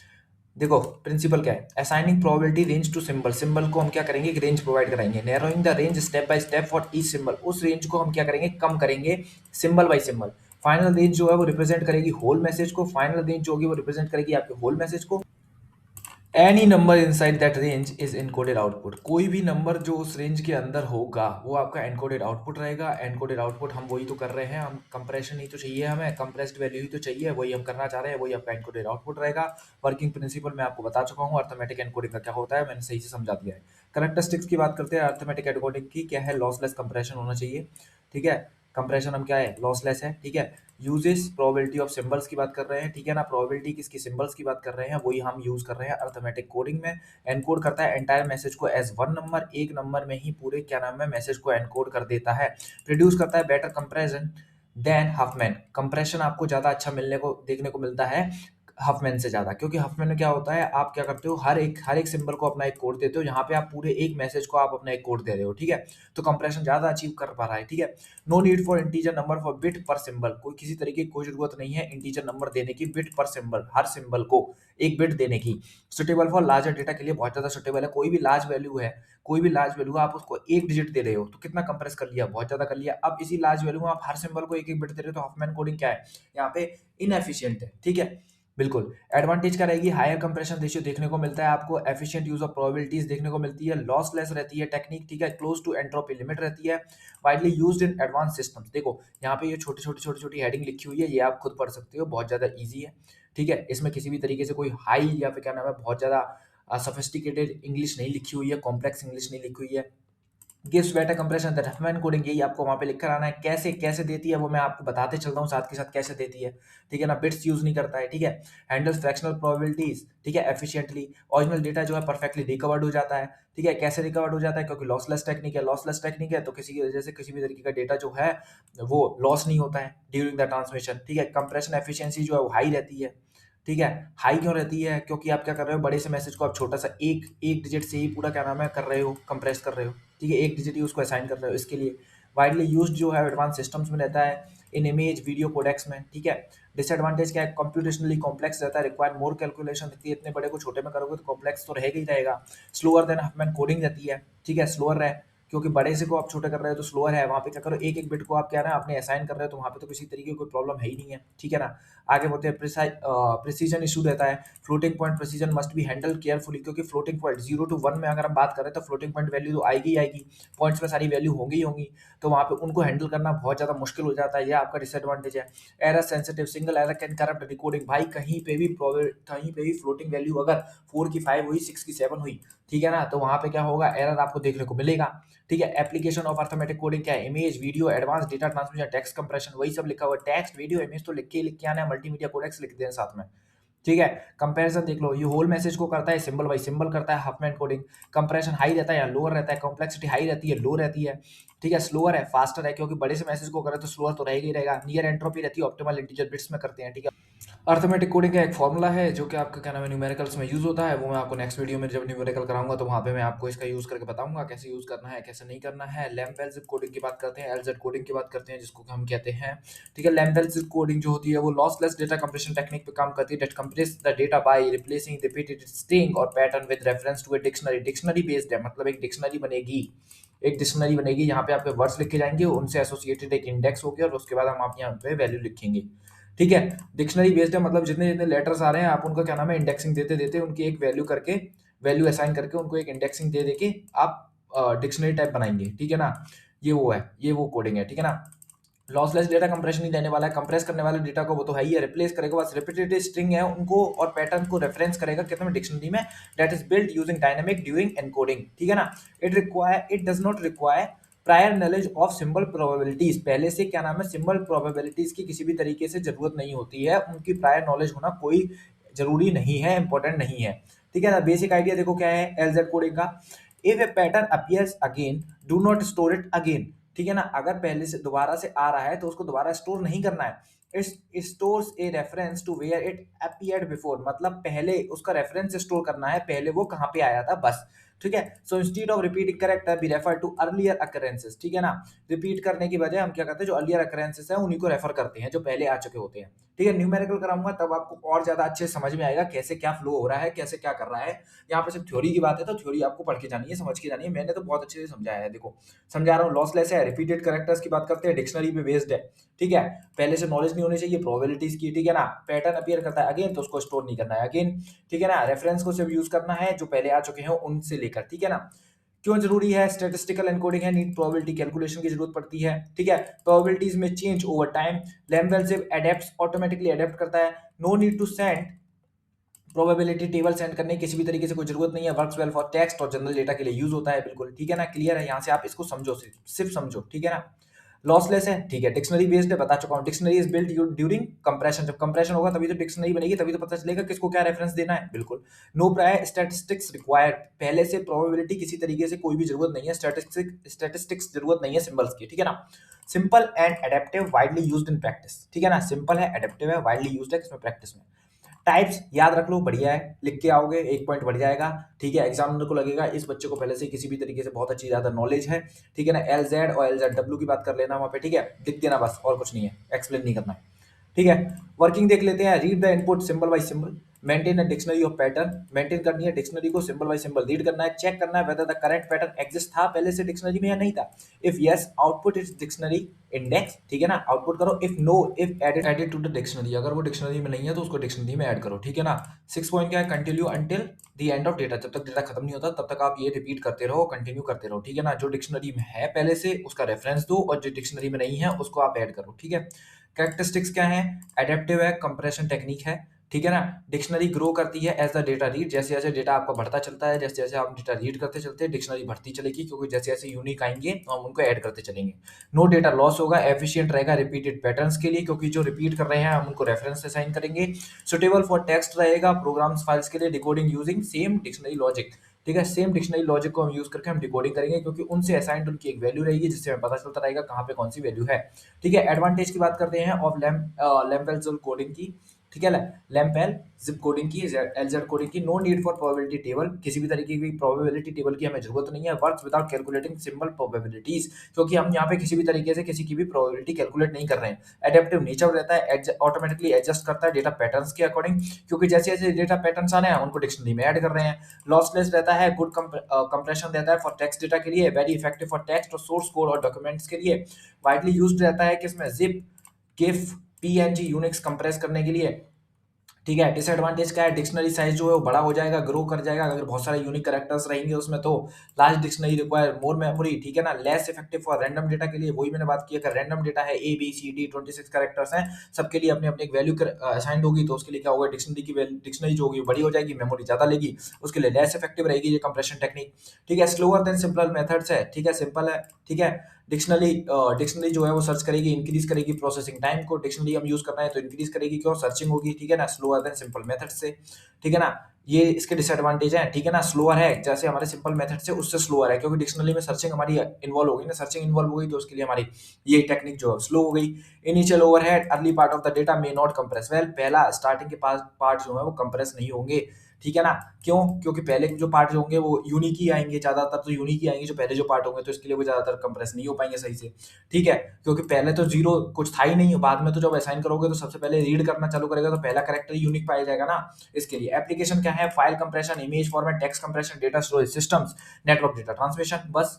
देखो प्रिंसिपल क्या है, assigning probability range to symbol, symbol को हम क्या करेंगे, एक रेंज प्रोवाइड कराएंगे, narrowing the range step by step for each symbol, उस रेंज को हम क्या करेंगे, कम करेंगे symbol by symbol. Final range जो है वो रिप्रेजेंट करेगी होल मैसेज को, फाइनल रेंज जो होगी वो रिप्रेजेंट करेगी आपके होल मैसेज को। Any number inside that range is encoded output, कोई भी नंबर जो उस रेंज के अंदर होगा वो आपका एनकोडेड आउटपुट रहेगा। एनकोडेड आउटपुट हम वही तो कर रहे हैं, हम कंप्रेशन ही तो चाहिए, हमें कंप्रेस्ड वैल्यू ही तो चाहिए, वही हम करना चाह रहे हैं, वही आपका एनकोडेड आउटपुट रहेगा। वर्किंग प्रिंसिपल मैं आपको बता चुका हूँ, अर्थमेटिक एनकोडिंग का क्या होता है मैंने सही से समझा दिया है। करेक्टरिस्टिक्स की बात करते हैं, अर्थमेटिक एनकोडिंग की क्या है, लॉसलेस कंप्रेशन होना चाहिए, ठीक है। कंप्रेशन हम क्या है, लॉसलेस है, ठीक है। यूजेस प्रोबेबिलिटी ऑफ सिंबल्स की बात कर रहे हैं, ठीक है ना, प्रोबेबिलिटी किसकी, सिंबल्स की बात कर रहे हैं, वही हम यूज कर रहे हैं अर्थमेटिक कोडिंग में। एनकोड करता है एंटायर मैसेज को एज वन नंबर, एक नंबर में ही पूरे क्या नाम है मैसेज को एनकोड कर देता है। प्रोड्यूस करता है better compression than Huffman, compression आपको ज्यादा अच्छा मिलने को देखने को मिलता है हफमैन से ज्यादा, क्योंकि हफमैन में क्या होता है, आप क्या करते हो, हर एक सिंबल को अपना एक कोड देते हो, यहाँ पे आप पूरे एक मैसेज को आप अपना एक कोड दे रहे हो, ठीक है। तो कंप्रेशन ज्यादा अचीव कर पा रहा है, ठीक है। No need for integer number for bit per symbol, कोई किसी तरीके की कोई जरूरत नहीं है इंटीजर नंबर देने की बिट पर सिंबल, हर सिंबल को एक बिट देने की। सुटेबल फॉर लार्जर डेटा के लिए बहुत ज्यादा सुटेबल है, कोई भी लार्ज वैल्यू है, कोई भी लार्ज वैल्यू आप उसको एक डिजिट दे रहे हो तो कितना कंप्रेस कर लिया, बहुत ज्यादा कर लिया। अब इसी लार्ज वैल्यू में आप हर सिंबल को एक एक बिट दे रहे हो, तो हफमैन कोडिंग क्या है, यहाँ पे इनएफिशिएंट है, ठीक है। बिल्कुल। एडवांटेज क्या रहेगी, हायर कंप्रेशन रेशियो देखने को मिलता है आपको, एफिशिएंट यूज ऑफ प्रोबेबिलिटीज देखने को मिलती है, लॉसलेस रहती है टेक्निक, ठीक है, क्लोज टू एंट्रोपी लिमिट रहती है, widely used in advance systems. देखो यहाँ पे ये छोटी छोटी हेडिंग लिखी हुई है, ये आप खुद पढ़ सकते हो, बहुत ज्यादा इजी है, ठीक है। इसमें किसी भी तरीके से कोई हाई या फिर क्या नाम है बहुत ज्यादा सोफिस्टिकेटेड इंग्लिश नहीं लिखी हुई है, कॉम्प्लेक्स इंग्लिश नहीं लिखी हुई है। Gives better compression that Huffman coding, यही आपको वहाँ पे लिख कर आना है। कैसे कैसे देती है वो मैं आपको बताते चलता हूँ साथ के साथ कैसे देती है, ठीक है ना। बिट्स यूज नहीं करता है, ठीक है। हैंडल्स फ्रैक्शनल प्रोबेबिलिटीज, ठीक है, एफिशिएंटली। ओरिजिनल डेटा जो है परफेक्टली रिकवर्ड हो जाता है, ठीक है। कैसे रिकवर्ड हो जाता है, क्योंकि लॉसलेस टेक्निक है, लॉसलेस टेक्निक है तो किसी की वजह से किसी भी तरीके का डेटा जो है वो लॉस नहीं होता है ड्यूरिंग द ट्रांसमिशन, ठीक है। कंप्रेशन एफिशिएंसी जो है वो हाई रहती है, ठीक है। हाई क्यों रहती है, क्योंकि आप क्या कर रहे हो, बड़े से मैसेज को आप छोटा सा एक एक डिजिट से ही पूरा क्या नाम है कर रहे हो, कंप्रेस कर रहे हो, ठीक है, एक डिजिट ही उसको असाइन कर रहे हो, इसके लिए। वाइडली यूज्ड जो है एडवांस सिस्टम्स में रहता है, इन इमेज वीडियो कोडेक्स में, ठीक है। डिसएडवांटेज क्या है, कंप्यूटेशनली कॉम्प्लेक्स रहता है, रिक्वायर मोर कैलकुलेशन रहती है, इतने बड़े को छोटे में करोगे तो कॉम्प्लेक्स तो रहेगा ही रहेगा। स्लोअर देन हफमैन कोडिंग रहती है, ठीक है, स्लोअर है, क्योंकि बड़े से को आप छोटे कर रहे हो तो स्लोअर है, वहाँ पे क्या करो एक एक बिट को आप क्या ना अपने असाइन कर रहे हो, तो वहाँ पे तो किसी तरीके की कोई प्रॉब्लम है ही नहीं है, ठीक है ना। आगे बोलते हैं प्रिसीजन इशू रहता है, floating point precision must be handle carefully, क्योंकि फ्लोटिंग पॉइंट 0 to 1 में अगर हम बात करें तो फ्लोटिंग पॉइंट वैल्यू तो आएगी ही आएगी, पॉइंट्स में सारी वैल्यू होंगी ही होंगी, तो वहाँ पे उनको हैंडल करना बहुत ज़्यादा मुश्किल हो जाता है, यह आपका डिसएडवांटेज है। Error sensitive, single error can corrupt decoding, भाई कहीं पे भी फ्लोटिंग वैल्यू अगर 4 की 5 हुई, 6 की 7 हुई, ठीक है ना, तो वहाँ पे क्या होगा, एरर आपको देखने को मिलेगा, ठीक है। एप्लीकेशन ऑफ अर्थमेटिक कोडिंग क्या है, image video advance data transmission text compression, वही सब लिखा हुआ है, टेक्स्ट वीडियो इमेज तो लिख के आना है, मल्टीमीडिया कोडेक्स लिख दें साथ में, ठीक है। कंपैरिजन देख लो, ये होल मैसेज को करता है सिंबल बाय सिंबल करता है हफमैन कोडिंग। कंप्रेशन हाई रहता है या लोअर रहता है, कॉम्प्लेक्सिटी हाई रहती है लो रहती है, ठीक है। स्लोअर है फास्टर है, क्योंकि बड़े से मैसेज को करें तो स्लोअर तो रहेगा ही रहेगा। नियर एंट्रोपी रहती है, ऑप्टिमल इंटीजर बिट्स में करते हैं, ठीक है। अर्थमेटिक कोडिंग का एक फॉर्मूला है जो कि आपका क्या नाम है न्यूमेरिकल्स में यूज होता है, वो मैं आपको नेक्स्ट वीडियो में जब न्यूमेरिकल कराऊंगा तो वहाँ पे मैं आपको इसका यूज करके बताऊंगा कैसे यूज करना है कैसे नहीं करना है। लैम्प एलजेड कोडिंग की बात करते हैं, एलजेड कोडिंग की बात करते हैं, जिसको हम कहते हैं, ठीक है। लैम्प एलजेड कोडिंग जो होती है वो लॉसलेस डेटा कंप्रेशन टेक्निक पे काम करती है, that compress the data by replacing repeated string और pattern with reference to a dictionary. Dictionary based है, मतलब एक डिक्शनरी बनेगी, एक डिक्शनरी बनेगी, यहाँ पे आपके वर्ड्स लिखे जाएंगे, उनसे एसोसिएटेड एक इंडेक्स होगी और उसके बाद हम आप यहाँ पे वैल्यू लिखेंगे, ठीक है। डिक्शनरी बेस्ड है, मतलब जितने जितने लेटर्स आ रहे हैं आप उनका क्या नाम है इंडेक्सिंग देते देते उनकी एक वैल्यू करके, वैल्यू असाइन करके उनको एक इंडेक्सिंग दे के आप डिक्शनरी टाइप बनाएंगे, ठीक है ना। ये वो है, ये वो कोडिंग है, ठीक है ना। लॉसलेस डेटा कंप्रेशन ही देने वाला है, कंप्रेस करने वाले डेटा को वो तो है ही है, रिप्लेस करेगा, बस रिपीटेड स्ट्रिंग है उनको और पैटर्न को रेफरेंस करेगा कितने में डिक्शनरी में, that is built using dynamic during encoding, ठीक है ना। It does not require prior knowledge of symbol probabilities, पहले से क्या नाम है सिंबल प्रोबेबिलिटीज की किसी भी तरीके से जरूरत नहीं होती है, उनकी प्रायर नॉलेज होना कोई जरूरी नहीं है, इंपॉर्टेंट नहीं है, ठीक है ना। बेसिक आइडिया देखो क्या है एलजेड कोडिंग का, if A pattern appears again do not store it again, ठीक है ना। अगर पहले से दोबारा से आ रहा है तो उसको दोबारा स्टोर नहीं करना है, it stores a reference to where it appeared before, मतलब पहले उसका रेफरेंस स्टोर करना है, पहले वो कहाँ पे आया था बस। ठीक है। So instead of repeating character be refer to earlier occurrences, ठीक है ना। रिपीट करने की बजाय हम क्या करते हैं, जो अर्लियर अकरेंसेस है उन्हीं को रेफर करते हैं जो पहले आ चुके होते हैं। ठीक है, न्यूमेरिकल कराऊंगा तब आपको और ज्यादा अच्छे से समझ में आएगा कैसे क्या फ्लो हो रहा है, कैसे क्या कर रहा है। यहाँ पे सिर्फ थ्योरी की बात है तो थ्योरी आपको पढ़ के जानी है, समझ के जानी है। मैंने तो बहुत अच्छे से समझाया है, देखो समझा रहा हूँ। लॉसलेस है, रिपीटेड करेक्टर्स की बात करते हैं, डिक्शनरी पे बेस्ड है। ठीक है, पहले से नॉलेज नहीं होनी चाहिए प्रोबेबिलिटीज की, ठीक है ना। पैटर्न अपीयर करता है अगेन तो उसको स्टोर नहीं करना है अगेन, ठीक है ना। रेफरेंस को सिर्फ यूज करना है जो पहले आ चुके हैं उनसे लेकर, ठीक है ना। क्यों जरूरी है, स्टैटिस्टिकल एनकोडिंग है, नीड प्रोबेबिलिटी कैलकुलेशन की जरूरत पड़ती है, ठीक है। प्रोबेबिलिटीज में चेंज ओवर टाइम, लैम्बेल सिर्फ एडेप्ट ऑटोमेटिकली एडेप्ट करता है। No need to send probability table send करने की किसी भी तरीके से कोई जरूरत नहीं है। वर्क्स वेल फॉर टेक्स्ट और जनरल डेटा के लिए यूज होता है, बिल्कुल ठीक है ना। क्लियर है, यहाँ से आप इसको समझो, सिर्फ समझो, ठीक है ना। लॉसलेस है, ठीक है। डिक्शनरी बेस्ड है, बता चुका हूँ। Dictionary is built during compression, जब कंप्रेशन होगा तभी तो डिक्शनरी बनेगी, तभी तो पता चलेगा किसको क्या रेफरेंस देना है, बिल्कुल। नो प्रायर स्टैटिस्टिक्स रिक्वायर्ड, पहले से प्रोबेबिलिटी किसी तरीके से कोई भी जरूरत नहीं है, स्टैटिस्टिक्स जरूरत नहीं है सिंबल्स की, ठीक है ना। Simple and adaptive widely used in practice, ठीक है ना। सिंपल है, एडेप्टिव है, वाइडली यूज्ड है किसमें, प्रैक्टिस में। टाइप्स याद रख लो, बढ़िया है, लिख के आओगे एक पॉइंट बढ़ जाएगा, ठीक है। एग्जामिनर को लगेगा इस बच्चे को पहले से किसी भी तरीके से बहुत अच्छी ज्यादा नॉलेज है, ठीक है ना। एल जेड और एल जेड डब्ल्यू की बात कर लेना वहां पे, ठीक है, लिख देना बस, और कुछ नहीं है, एक्सप्लेन नहीं करना है, ठीक है। वर्किंग देख लेते हैं। Read the input symbol by symbol, maintain a dictionary of pattern, maintain करनी है डिक्शनरी को, सिंबल बाय सिंबल रीड करना है, चेक करना है whether the correct pattern exist था पहले से डिक्शनरी में या नहीं था। If yes output is dictionary index, ठीक है ना, आउटपुट करो। If no, if added to the dictionary, अगर वो डिक्शनरी में नहीं है तो उसको डिक्शनरी में ऐड करो, ठीक है ना। 6 पॉइंट क्या है, continue until the end of data, जब तक डेटा खत्म नहीं होता तब तक आप ये रिपीट करते रहो, कंटिन्यू करते रहो, ठीक है ना। जो डिक्शनरी में है पहले से उसका रेफरेंस दो और जो डिक्शनरी में नहीं है उसको आप ऐड करो, ठीक है। कैरेक्टरिस्टिक्स क्या है, एडेप्टिव है, कंप्रेशन टेक्निक है, ठीक है ना। डिक्शनरी ग्रो करती है एज द डेटा रीड, जैसे जैसे डेटा आपका बढ़ता चलता है, जैसे जैसे आप डेटा रीड करते चलते हैं डिक्शनरी बढ़ती चलेगी, क्योंकि जैसे जैसे यूनिक आएंगे तो हम उनको ऐड करते चलेंगे। नो डेटा लॉस होगा, एफिशिएंट रहेगा रिपीटेड पैटर्न्स के लिए, क्योंकि जो रिपीट कर रहे हैं हम उनको रेफरेंस असाइन करेंगे। सुटेबल फॉर टेक्स्ट रहेगा, प्रोग्राम्स फाइल्स के लिए, decoding using same dictionary logic, ठीक है। सेम डिक्शनरी लॉजिक को हम यूज करके हम डिकोडिंग करेंगे, क्योंकि उनसे असाइंड उनकी एक वैल्यू रहेगी जिससे हमें पता चलता रहेगा कहाँ पे कौन सी वैल्यू है, ठीक है। एडवांटेज की बात करते हैं ऑफ लैम्पेल कोडिंग की, ठीक है। लैम्पेल जिप कोडिंग की, एलजेड कोडिंग की। No need for probability table, किसी भी तरीके की प्रोबेबिलिटी टेबल की हमें जरूरत नहीं है। Works without calculating simple probabilities, क्योंकि हम यहाँ पे किसी भी तरीके से किसी की भी प्रोबेबिलिटी कैलकुलेट नहीं कर रहे हैं। एडेप्टिव नेचर रहता है, ऑटोमेटिकली एडजस्ट करता है डेटा पैटर्न्स के अकॉर्डिंग, क्योंकि जैसे जैसे डेटा पैटर्न्स आ रहे हैं हम उनको डिक्शनरी में ऐड कर रहे हैं। लॉसलेस रहता है, गुड कंप्रेशन रहता है फॉर टेक्स्ट डेटा के लिए, वेरी इफेक्टिव फॉर टेक्स्ट और सोर्स कोड और डॉक्यूमेंट्स के लिए। वाइडली यूज्ड रहता है किसमें, zip, GIF, PNG, Unix compress करने के लिए, ठीक है। डिसएडवांटेज क्या है, डिक्शनरी साइज जो है वो बड़ा हो जाएगा, ग्रो कर जाएगा, अगर बहुत सारे यूनिक कैरेक्टर्स रहेंगे उसमें तो। Large dictionary require more memory, ठीक है ना। Less effective for random data के लिए, वही मैंने बात की, अगर रैंडम डेटा है A B C D 26 characters हैं, सबके लिए अपनी अपनी एक वैल्यू असाइंड होगी, तो उसके लिए क्या होगा, डिक्शनरी जो होगी बड़ी हो जाएगी, मेमोरी ज्यादा लेगी, उसके लिए लेस इफेक्टिव रहेगी ये कंप्रेशन टेक्निक, ठीक है। स्लोअर देन सिंपल मेथड्स है, ठीक है, सिंपल है, ठीक है। डिक्शनरी जो है वो सर्च करेगी, इंक्रीज करेगी प्रोसेसिंग टाइम को, डिक्शनरी हम यूज करना है तो इंक्रीज करेगी, क्यों, सर्चिंग होगी, ठीक है ना, स्लोअर देन सिंपल मेथड से, ठीक है ना। ये इसके डिसएडवांटेज है, ठीक है ना। स्लोअर है, जैसे हमारे सिंपल मेथड से उससे स्लोअर है, क्योंकि डिक्शनरी में सर्चिंग हमारी इन्वॉल्व होगी ना, सर्चिंग इन्वॉल्व होगी तो उसके लिए हमारी ये टेक्निक जो है स्लो हो गई। Initial overhead, early part of the data may not compress well, पहला स्टार्टिंग के पास पार्ट जो है वो कंप्रेस नहीं होंगे, ठीक है ना। क्यों, क्योंकि पहले जो पार्ट होंगे वो यूनिक ही आएंगे, ज्यादातर तो यूनिक ही आएंगे जो पहले जो पार्ट होंगे, तो इसके लिए वो ज्यादातर कंप्रेस नहीं हो पाएंगे सही से, ठीक है। क्योंकि पहले तो जीरो कुछ था ही नहीं, बाद में तो जब असाइन करोगे तो सबसे पहले रीड करना चालू करेगा तो पहला कैरेक्टर यूनिक पाया जाएगा ना। इसके लिए एप्लीकेशन क्या है, file compression, image format, text compression, data storage systems, network data transmission, बस।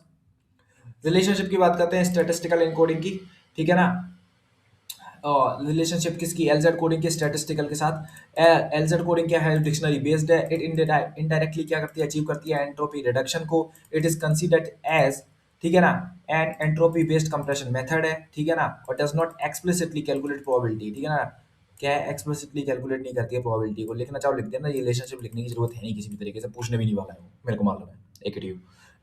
रिलेशनशिप की बात करते हैं स्टैटिस्टिकल एनकोडिंग की, ठीक है ना। रिलेशनशिप किसकी, एलजेड कोडिंग के स्टैटिस्टिकल के साथ। एलजेड कोडिंग क्या है, डिक्शनरी बेस्ड है। इट इनडायरेक्टली क्या करती है, अचीव करती है एंट्रोपी रिडक्शन को। इट इज कंसीडर्ड एज, ठीक है ना, an entropy based compression method है, ठीक है ना। और does not explicitly calculate probability, ठीक है ना। क्या है, एक्सप्लिसिटली कैलकुलेट नहीं करती है प्रोबेबिलिटी को, लिखना चाहो लिख देना, ये रिलेशनशिप लिखने की जरूरत है नहीं किसी भी तरीके से, पूछने भी नहीं वाला है वो, मेरे को मालूम है, एक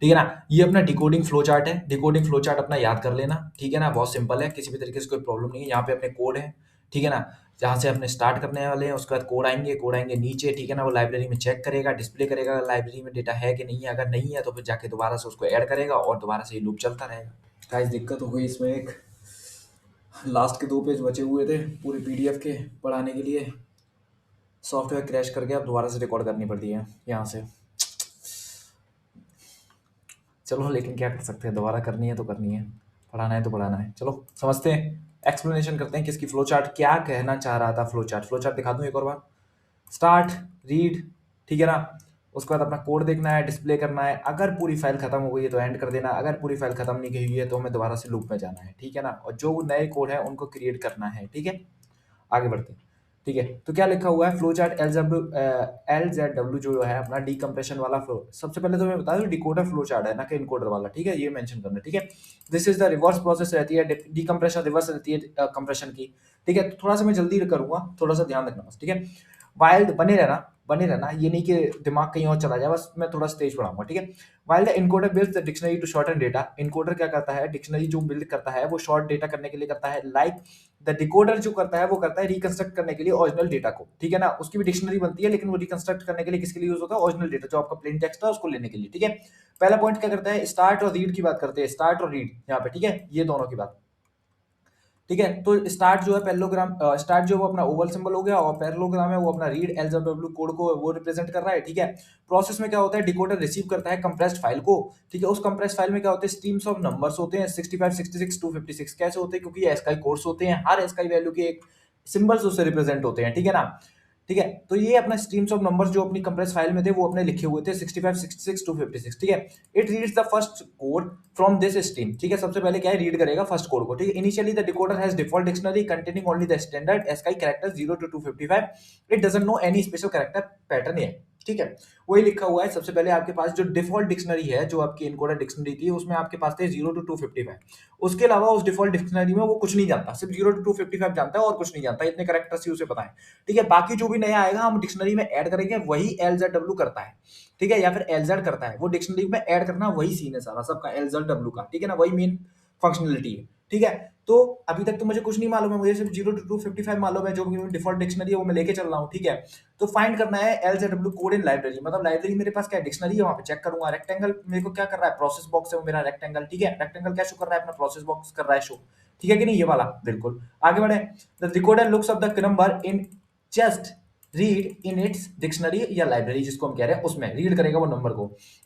ठीक है ना। ये अपना डिकोडिंग फ्लो चार्ट है, डिकोडिंग फ्लो चार्ट अपना याद कर लेना, ठीक है ना, बहुत सिंपल है, किसी भी तरीके से कोई प्रॉब्लम नहीं है। यहाँ पे अपने कोड है, ठीक है ना, जहाँ से अपने स्टार्ट करने वाले हैं उसके बाद कोड आएंगे नीचे, ठीक है ना। वो लाइब्रेरी में चेक करेगा, डिस्प्ले करेगा लाइब्रेरी में डेटा है कि नहीं है, अगर नहीं है तो फिर जाके दोबारा से उसको ऐड करेगा और दोबारा से ये लूप चलता रहेगा। गाइस दिक्कत हो गई इसमें, एक लास्ट के 2 पेज बचे हुए थे पूरे पीडीएफ के पढ़ाने के लिए, सॉफ्टवेयर क्रैश कर गया, अब दोबारा से रिकॉर्ड करनी पड़ती है यहाँ से। चलो लेकिन क्या कर सकते हैं, दोबारा करनी है तो करनी है, पढ़ाना है तो पढ़ाना है। चलो समझते हैं, एक्सप्लेनेशन करते हैं कि इसकी फ्लो चार्ट क्या कहना चाह रहा था। फ्लो चार्ट दिखा दूं एक और बार। स्टार्ट, रीड, ठीक है ना। उसके बाद अपना कोड देखना है, डिस्प्ले करना है। अगर पूरी फाइल खत्म हो गई है तो एंड कर देना, अगर पूरी फाइल खत्म नहीं हुई है तो हमें दोबारा से लूप में जाना है, ठीक है ना। और जो नए कोड है उनको क्रिएट करना है, ठीक है। आगे बढ़ते हैं, ठीक है। तो क्या लिखा हुआ है, flow chart L Z W जो है अपना डीकम्प्रेशन वाला फ्लो। सबसे पहले तो मैं बता दूं डिकोडर फ्लो चार्ट है ना कि इनकोडर वाला, ठीक है, ये मेंशन करना है, ठीक है। This is the reverse process रहती है, डीकम्प्रेशन रिवर्स रहती है कंप्रेशन की, ठीक है। तो थोड़ा सा मैं जल्दी करूंगा, थोड़ा सा ध्यान रखना बस, ठीक है। वाइल्ड बने रहना, ये नहीं कि दिमाग कहीं और चला जाए, बस मैं थोड़ा स्टेज बढ़ाऊंगा, ठीक है। While the encoder builds the dictionary to shorten data, encoder क्या करता है, डिक्शनरी जो बिल्ड करता है वो शॉर्ट डेटा करने के लिए करता है। लाइक द डिकोडर जो करता है वो करता है रिकंस्ट्रक्ट करने के लिए ओरिजिनल डेटा को, ठीक है ना। उसकी भी डिक्शनरी बनती है लेकिन वो रिकंस्ट्रक्ट करने के लिए किसके लिए यूज होता है, ओरिजिनल डेटा जो आपका प्लेन टेक्स्ट है उसको लेने के लिए, ठीक है। पहला पॉइंट क्या करता है, स्टार्ट और रीड की बात करते हैं, स्टार्ट और रीड यहाँ पे, ठीक है, ये दोनों की बात, ठीक है। तो स्टार्ट जो है पैरेललोग्राम, स्टार्ट जो है वो अपना ओवल सिंबल हो गया, और पैरेललोग्राम है वो अपना रीड एलजेडब्ल्यू कोड को वो रिप्रेजेंट कर रहा है, ठीक है। प्रोसेस में क्या होता है, डिकोडर रिसीव करता है कंप्रेस्ड फाइल को, ठीक है। उस कंप्रेस्ड फाइल में क्या होते हैं, स्ट्रीम्स ऑफ नंबर्स होते हैं, 65, 66, 256 कैसे होते हैं, क्योंकि ये एसकाई कोड्स होते हैं, हर एसकाई वैल्यू के एक सिंबल्स उससे रिप्रेजेंट होते हैं, ठीक है ना। ठीक है, तो ये अपना स्ट्रीम्स ऑफ नंबर्स जो अपनी कंप्रेस फाइल में थे वो अपने लिखे हुए थे 65, 66, 256, ठीक है। It reads the first code from this stream, ठीक है। सबसे पहले क्या है, रीड करेगा फर्स्ट कोड को, ठीक है। Initially the decoder has default dictionary containing only the standard ASCII character 0 to 255, it doesn't know any special character pattern है, ठीक है। वही लिखा हुआ है, सबसे पहले आपके पास जो डिफॉल्ट डिक्शनरी है, जो आपकी इनकोडर डिक्शनरी थी, उसमें आपके पास थे 0 to 255। उसके अलावा उस डिफॉल्ट डिक्शनरी में वो कुछ नहीं जानता, सिर्फ 0 to 255 जानता है और कुछ नहीं जानता, इतने कैरेक्टर्स ही उसे पता है, ठीक है। बाकी जो भी नया आएगा हम डिक्शनरी में ऐड करेंगे, वही एलजेडडब्ल्यू करता है, ठीक है, या फिर एलजेड करता है, वो डिक्शनरी में ऐड करना वही सीन है सारा सबका एलजेडडब्ल्यू का, ठीक है ना, वही मेन फंक्शनलिटी है, ठीक है। तो अभी तक तो मुझे कुछ नहीं मालूम है, मुझे सिर्फ 0 to 255 मालूम है, जो डिफॉल्ट डिक्शनरी है वो मैं लेके चल रहा हूँ, ठीक है। तो फाइंड करना है एलजेडडब्ल्यू कोड इन लाइब्रेरी, मतलब लाइब्रेरी मेरे पास क्या डिक्शनरी है वहां पे चेक करूंगा। रेक्टेंगल मेरे को क्या कर रहा है, प्रोसेस बॉक्स है वो मेरा रेक्टेंगल, ठीक है। रेक्टेंगल क्या शो कर रहा है, अपना प्रोसेस बॉक्स कर रहा है शो, ठीक है कि नहीं, ये वाला बिल्कुल। आगे बढ़े, the recorder looks up the number in just read in its dictionary या लाइब्रेरी जिसको हम कह रहे हैं, उसमें रीड करेगा वो नंबर को।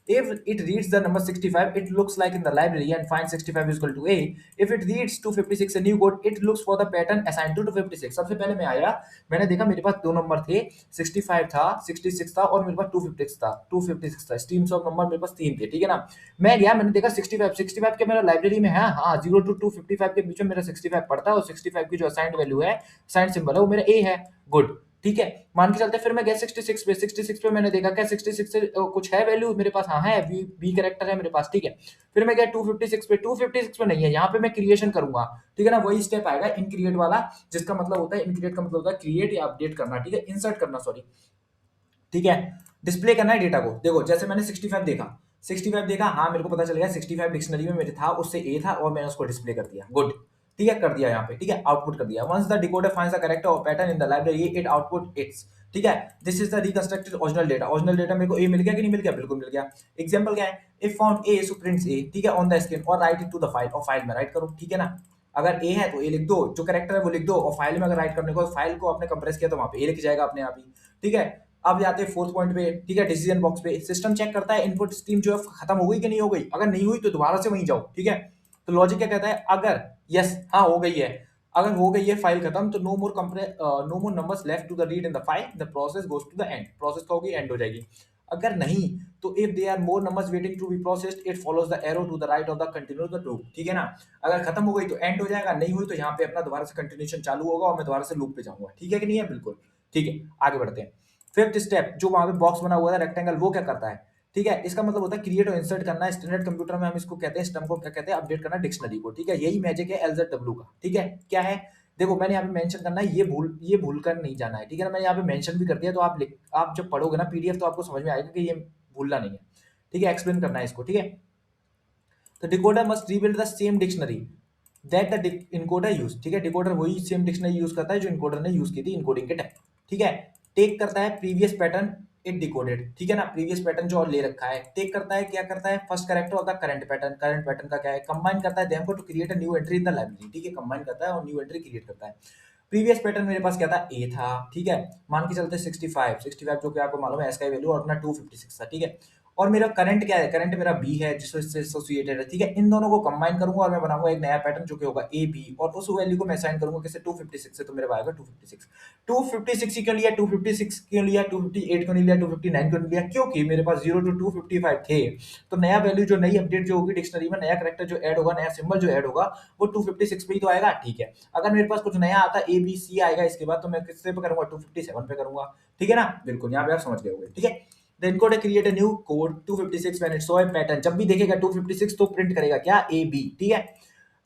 If it reads the number 65, it looks like in the library and find 65 is equal to A. If it reads 256 a new code, it looks for the pattern assigned to 256। सबसे पहले मैं आया, मैंने देखा मेरे पास दो number थे, 65 था, 66 था, और मेरे पास 256 था, स्ट्रीम्स ऑफ नंबर मेरे पास तीन थे, ठीक है ना। मैं गया, मैंने देखा 65 के मेरा लाइब्रेरी में है, हाँ 0 to 255 के बीच में मेरा 65 पड़ता है, और 65 की जो असाइंड वैल्यू है, असाइंड सिंबल है, वो मेरा ए है, गुड, ठीक है। मान के चलते फिर मैं गया 66 पे मैंने देखा क्या 66 से कुछ है वैल्यू मेरे पास, हाँ है, बी कैरेक्टर है मेरे पास, ठीक है। फिर मैं गया 256 पे नहीं है, यहाँ पे मैं क्रिएशन करूंगा, ठीक है ना, वही स्टेप आएगा इन क्रिएट वाला, जिसका मतलब होता है, इन क्रिएट का मतलब होता है क्रिएट या अपडेट करना, ठीक है, इंसर्ट करना, सॉरी, ठीक है। डिस्प्ले करना है डेटा को, देखो जैसे मैंने 65 देखा, हाँ मेरे को पता चल गया 65 डिक्शनरी में मेरे था, उससे ए था, और मैंने उसको डिस्प्ले कर दिया, गुड, ठीक है, कर दिया यहाँ पे, ठीक है, आउटपुट कर दिया। Once the decoder finds the character और pattern in the library, it output its, ठीक है। This is the reconstructed original data मेरे को ए मिल गया कि नहीं मिल गया, बिल्कुल मिल गया। एग्जांपल क्या है, if found a so prints a, ठीक है, ऑन द स्क्रीन, और write it to the file, और फाइल में राइट करो, ठीक है ना। अगर ए है तो ए लिख दो, जो करेक्टर है वो लिख दो, और फाइल में अगर राइट करने को, फाइल को आपने कंप्रेस किया तो वहां पे ए लिख जाएगा अपने आप ही, ठीक है। अब जाते हैं फोर्थ पॉइंट पे, ठीक है, डिसीजन बॉक्स पे। सिस्टम चेक करता है इनपुट स्ट्रीम जो है खत्म हो गई कि नहीं हो गई, अगर नहीं हुई तो दोबारा से वहीं जाओ, ठीक है। तो लॉजिक क्या कहता है, अगर यस हाँ हो गई है, अगर हो गई है फाइल खत्म, तो no more numbers left to the read in the file, the process goes to the end, process का होगी एंड हो जाएगी। अगर नहीं तो if they are more numbers waiting to be processed, it follows the arrow to the right of the continue the loop, ठीक है ना। अगर खत्म हो गई तो एंड हो जाएगा, नहीं हुई तो यहाँ पे अपना दोबारा से कंटिन्यूएशन चालू होगा, और मैं दोबारा से लूप पे जाऊंगा, ठीक है कि नहीं है, बिल्कुल, ठीक है। आगे बढ़ते हैं, फिफ्थ स्टेप, जो वहां पे बॉक्स बना हुआ है रेक्टेंगल, वो क्या करता है, ठीक है। इसका मतलब होता है क्रिएट और इंसर्ट करना है। स्टैंडर्ड कंप्यूटर में हम इसको कहते हैं, स्टम को क्या कहते हैं, अपडेट करना डिक्शनरी को, ठीक है। यही मैजिक है एलजेडडब्ल्यू का, ठीक है। क्या है, देखो मैंने यहाँ पे मेंशन करना है, ये भूल कर नहीं जाना है, ठीक है ना। मैंने यहाँ पे मेंशन भी कर दिया, तो आप जब पढ़ोगे ना पीडीएफ तो आपको समझ में आएगा कि ये भूलना नहीं है, ठीक है, एक्सप्लेन करना है इसको, ठीक है। तो decoder must rebuild the same dictionary that the encoder use, ठीक है। डिकोडर वही सेम डिक्शनरी यूज करता है जो इनकोडर ने यूज की थी इनकोडिंग के टाइम, ठीक है। टेक करता है प्रीवियस पैटर्न, इट डिकोडेड, ठीक है ना, प्रीवियस पैटर्न जो और ले रखा है। टेक करता है, क्या करता है, first character of the current pattern का क्या है, कंबाइन करता है देम को to create a new entry in the library, ठीक है, कंबाइन करता है और न्यू एंट्री क्रिएट करता है। प्रीवियस पैटर्न मेरे पास क्या था, ए था, ठीक है। मान के चलते 65 जो कि आपको मालूम है इसका वैल्यू, और अपना 256 था, ठीक है। और मेरा करंट क्या है, करंट मेरा बी है जिससे एसोसिएटेड है, ठीक है। इन दोनों को कंबाइन करूंगा और मैं बनाऊंगा एक नया पैटर्न जो कि होगा ए बी, और उस वैल्यू को मैं असाइन करूंगा किसे, 256 से, तो मेरे पास आएगा 256। 256 ही क्यों लिया, 256 क्यों लिया, 258 क्यों नहीं लिया, 259 क्यों नहीं लिया, क्योंकि मेरे पास 0 to 255 थे। तो नया वैल्यू जो नई अपडेट जो होगी डिक्शनरी में, नया करेक्टर जो ऐड होगा, नया सिंबल जो ऐड होगा, वो 256 पे ही तो आएगा, ठीक है। अगर मेरे पास कुछ नया आता ए बी सी आएगा इसके बाद, तो मैं किससे पे करूंगा, 257 पे करूंगा, ठीक है ना, बिल्कुल यहाँ पे आप समझ गए होंगे, ठीक है। The encoder create a new code 256 when it saw a pattern, जब भी देखेगा 256 तो प्रिंट करेगा क्या, ए बी, ठीक है।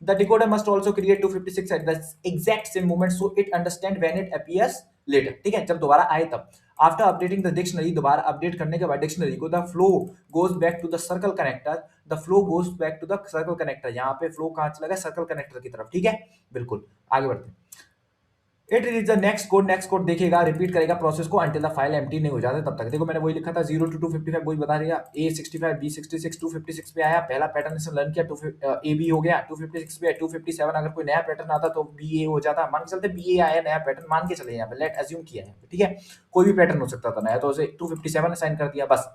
The decoder must also create 256 at the exact same moment so it understand when it appears later, ठीक है, जब दोबारा आए तब। After updating the dictionary, दोबारा अपडेट करने के बाद डिक्शनरी को, the flow goes back to the circle connector, the flow goes back to the circle connector, यहाँ पे फ्लो कहाँ चला गया, सर्कल कनेक्टर की तरफ, ठीक है, बिल्कुल आगे बढ़ते हैं। It read the next code देखेगा, रिपीट करेगा प्रोसेस को अंटिल द फाइल एम्प्टी नहीं हो जाता तब तक। देखो मैंने वही लिखा था 0 to 255, वही बता दिया, ए 65 बी 66, 256 पे आया, पहला पैटर्न इसने लर्न किया, ए बी हो गया, 256 पे 257, अगर कोई नया पैटर्न आता तो बी ए हो जाता, मान के चलते बी ए आया नया पैटर्न, मान के चले यहाँ पे, लेट अज्यूम किया है, ठीक है, कोई भी पैटर्न हो सकता था नया, तो उसे 257 असाइन कर दिया बस।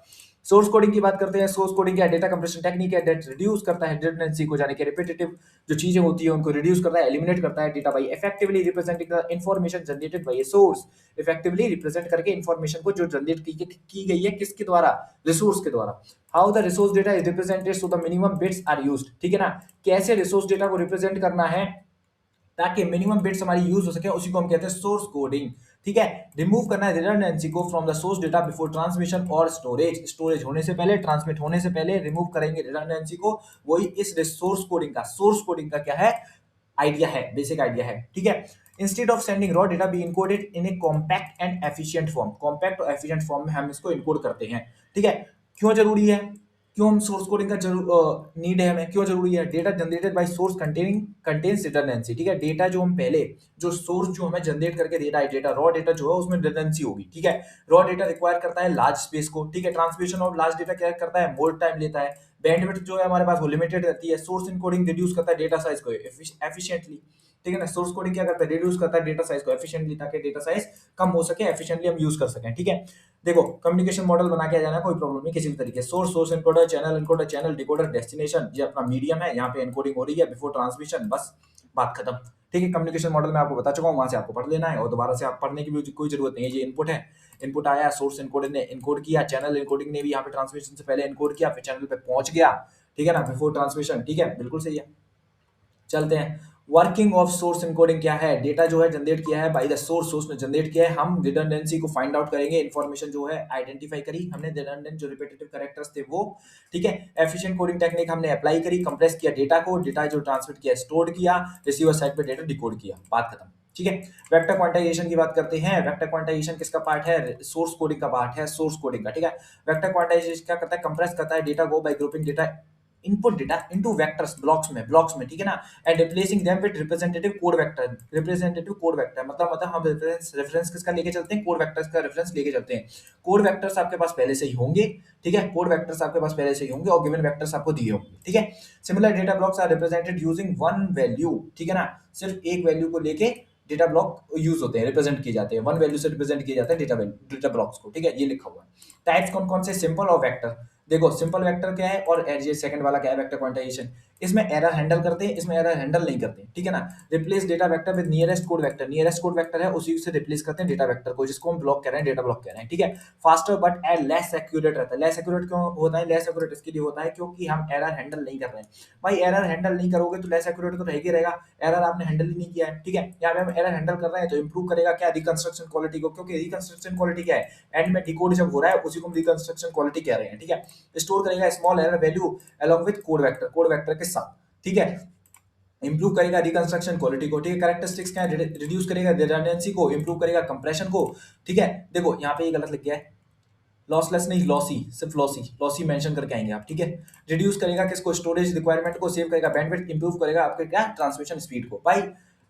सोर्स कोडिंग की बात करते हैं। सोर्स कोडिंग क्या, डेटा कंप्रेशन टेक्निक है दैट रिड्यूस करता है रिडंडेंसी को, जाने के रिपीटेटिव जो चीजें होती है उनको रिड्यूस करता है, एलिमिनेट करता है data bye effectively representing the information generated by a source, effectively represent करके इंफॉर्मेशन को जो जनरेट की गई है किसके द्वारा, रिसोर्स के द्वारा। How the resource data is represented so the minimum bits are used, ठीक है ना, कैसे रिसोर्स डेटा को रिप्रेजेंट करना है ताकि मिनिमम बिट्स हमारी यूज हो सके, उसी को हम कहते हैं सोर्स कोडिंग, ठीक है। रिमूव करना है रिडंडेंसी को from the source data before transmission और स्टोरेज, स्टोरेज होने से पहले, ट्रांसमिट होने से पहले रिमूव करेंगे रिडंडेंसी को, वही इस सोर्स कोडिंग का, सोर्स कोडिंग का क्या है, आइडिया है, बेसिक आइडिया है, ठीक है। Instead of sending raw data be encoded in a compact and efficient form, compact और एफिशिएंट फॉर्म में हम इसको इनकोड करते हैं, ठीक है। क्यों जरूरी है, क्यों हम सोर्स कोडिंग का नीड है हमें, क्यों जरूरी है, data generated by source contains redundancy, ठीक है। डेटा जो हम पहले जो सोर्स जो हमें जनरेट करके दे रहा है डेटा, रॉ डेटा जो है उसमें रिडंडेंसी होगी, ठीक है। रॉ डेटा रिक्वायर करता है लार्ज स्पेस को, ठीक है। ट्रांसमिशन ऑफ लार्ज डेटा क्या करता है, मोर टाइम लेता है। बैंडविड्थ जो है हमारे पास वो लिमिटेड रहती है। सोर्स इनकोडिंग रिड्यूस करता है डेटा साइज को एफिशिएंटली, ठीक है ना। सोर्स कोडिंग क्या करता है, रिड्यूस करता है डेटा साइज को एफिशिएंटली, ताकि डेटा साइज कम हो सके, एफिशिएंटली हम यूज कर सकें, ठीक है। देखो कम्युनिकेशन मॉडल बना के आ जाना, कोई प्रॉब्लम नहीं किसी भी तरीके। Source encoder, channel decoder, destination, ये अपना मीडियम है, यहाँ पे एनकोडिंग हो रही है बिफोर ट्रांसमिशन, बस बात खत्म, ठीक है। कम्युनिकेशन मॉडल मैं आपको बता चुका हूँ, वहां से आपको पढ़ लेना है और दोबारा से आप पढ़ने की भी कोई जरूरत नहीं है। ये इनपुट है, इनपुट आया, सोर्स इनकोडर ने इनकोड किया, चैनल इनकोडिंग ने भी यहाँ पे ट्रांसमिशन से पहले इनकोड किया, फिर चैनल पे पहुंच गया, ठीक है ना, बिफोर ट्रांसमिशन, ठीक है, बिल्कुल सही है। चलते हैं, वर्किंग ऑफ सोर्स इनकोडिंग क्या है, डेटा जो है जनरेट किया है बाय द सोर्स, सोर्स ने जनरेट किया है, हम रिडंडेंसी को फाइंड आउट करेंगे, इन्फॉर्मेशन जो है आइडेंटिफाई करी हमने, रिडंडेंट जो रिपीटेटिव कैरेक्टर्स थे वो, ठीक है। एफिशिएंट कोडिंग टेक्निक हमने अप्लाई करी, कंप्रेस किया डेटा को, डेटा जो ट्रांसमिट किया स्टोर किया, रिसीवर साइड पे डेटा डिकोड किया, बात खत्म, ठीक है। वेक्टर क्वांटाइजेशन की बात करते हैं। वेक्टर क्वांटाइजेशन किसका पार्ट है, सोर्स कोडिंग का पार्ट है, सोर्स कोडिंग का, ठीक है। वेक्टर क्वांटाइजेशन क्या करता है, कंप्रेस करता है डेटा को bye grouping data input data into vectors, blocks में, ठीक है ना, and replacing them with representative code vector, मतलब हम रेफरेंस किसका लेके चलते हैं, कोड वेक्टर्स का रेफरेंस लेके चलते हैं। कोड वेक्टर्स आपके पास पहले से ही होंगे, ठीक है, कोड वेक्टर्स आपके पास पहले से ही होंगे और गिवन वेक्टर्स आपको दिए होंगे, ठीक है। Similar data blocks are represented using one value, ठीक है ना, सिर्फ एक वैल्यू को लेके डेटा ब्लॉक यूज होते हैं, रिप्रेजेंट किए जाते हैं, वन वैल्यू से रिप्रेजेंट किए जाते हैं डेटा ब्लॉक्स को, ठीक है, ये लिखा हुआ है। टाइप्स कौन कौन से, सिंपल और वेक्टर। देखो सिंपल वेक्टर क्या है और ये सेकंड वाला क्या है, वेक्टर क्वांटाइजेशन। इसमें एरर हैंडल करते हैं, इसमें एरर हैंडल नहीं करते, ठीक है ना। Replace data vector with nearest code vector, nearest code vector है उसी से रिप्लेस करते हैं डेटा वेक्टर को, जिसको हम ब्लॉक कह रहे हैं, डेटा ब्लॉक कह रहे हैं, ठीक है। Faster but and less accurate रहता है। लेस एक्यूरेट क्यों होता है, लेस एक्यूरेट इसके लिए होता है क्योंकि हम एरर हैंडल नहीं कर रहे हैं। भाई एरर हैंडल नहीं करोगे तो लेस एक्यूरेट तो रहेगा ही रहेगा, एरर आपने हैंडल ही नहीं किया है, ठीक है। यहाँ पे हम एरर हैंडल कर रहे हैं तो इंप्रूव करेगा क्या, रिकंस्ट्रक्शन क्वालिटी को, क्योंकि रिकंस्ट्रक्शन क्वालिटी क्या है, एंड में डिकोड जब हो रहा है उसी को हम रिकंस्ट्रक्शन क्वालिटी कह रहे हैं, ठीक है। स्टोर करेगा small error value along with code vector के साथ, ठीक है। इंप्रूव करेगा रिकंस्ट्रक्शन क्वालिटी को, ठीक है। कैरेक्टरिस्टिक्स क्या है, रिड्यूस करेगा रिडंडेंसी को, इंप्रूव करेगा कंप्रेशन को, ठीक है। देखो यहाँ पे ये गलत लिख गया है, लॉसलेस नहीं लॉसी, सिर्फ लॉसी, लॉसी मेंशन करके आएंगे आप, ठीक है। रिड्यूस करेगा किसको, स्टोरेज रिक्वायरमेंट को, सेव करेगा बैंडविड्थ, इंप्रूव करेगा आपके क्या, ट्रांसमिशन स्पीड को। भाई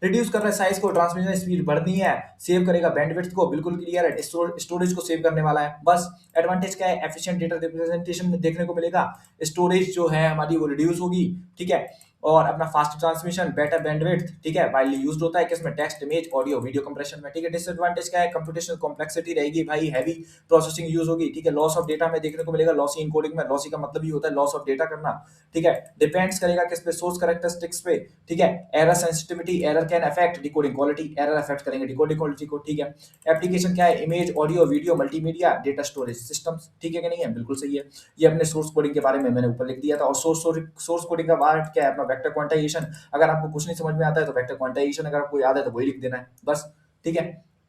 रिड्यूस कर रहा है साइज को, ट्रांसमिशन स्पीड बढ़नी है, सेव करेगा बैंडविड्थ को, बिल्कुल क्लियर है, स्टोरेज को सेव करने वाला है, बस। एडवांटेज क्या है, एफिशिएंट डेटा रिप्रेजेंटेशन में देखने को मिलेगा, स्टोरेज जो है हमारी वो रिड्यूस होगी, ठीक है। और अपना फास्ट ट्रांसमिशन, बेटर बैंडविड्थ, ठीक है, वाइडली यूज्ड होता है किसमें, text, image, audio, video compression में, ठीक है। डिसएडवांटेज क्या है, कंप्यूटेशनल कॉम्प्लेक्सिटी रहेगी भाई, हैवी प्रोसेसिंग यूज होगी, ठीक है। लॉस ऑफ डेटा में देखने को मिलेगा, लॉसी इनकोडिंग में, लॉसी का मतलब ही होता है लॉस ऑफ डेटा करना, ठीक है। डिपेंड्स करेगा किस पे, सोर्स कैरेक्टरिस्टिक्स पे, ठीक है। Error sensitivity, error can affect decoding quality, error affect करेंगे डिकोडिंग क्वालिटी को, ठीक है। एप्लीकेशन क्या है, image, audio, video, multimedia, data storage systems, ठीक है कि नहीं है, बिल्कुल सही है। ये अपने सोर्स कोडिंग के बारे में मैंने ऊपर लिख दिया था। और सोर्स कोडिंग का पार्ट क्या है, अपना वेक्टर क्वांटाइजेशन। अगर आपको कुछ नहीं समझ में आता है तो वेक्टर क्वांटाइजेशन अगर आपको याद है तो वही लिख देना है बस, ठीक है।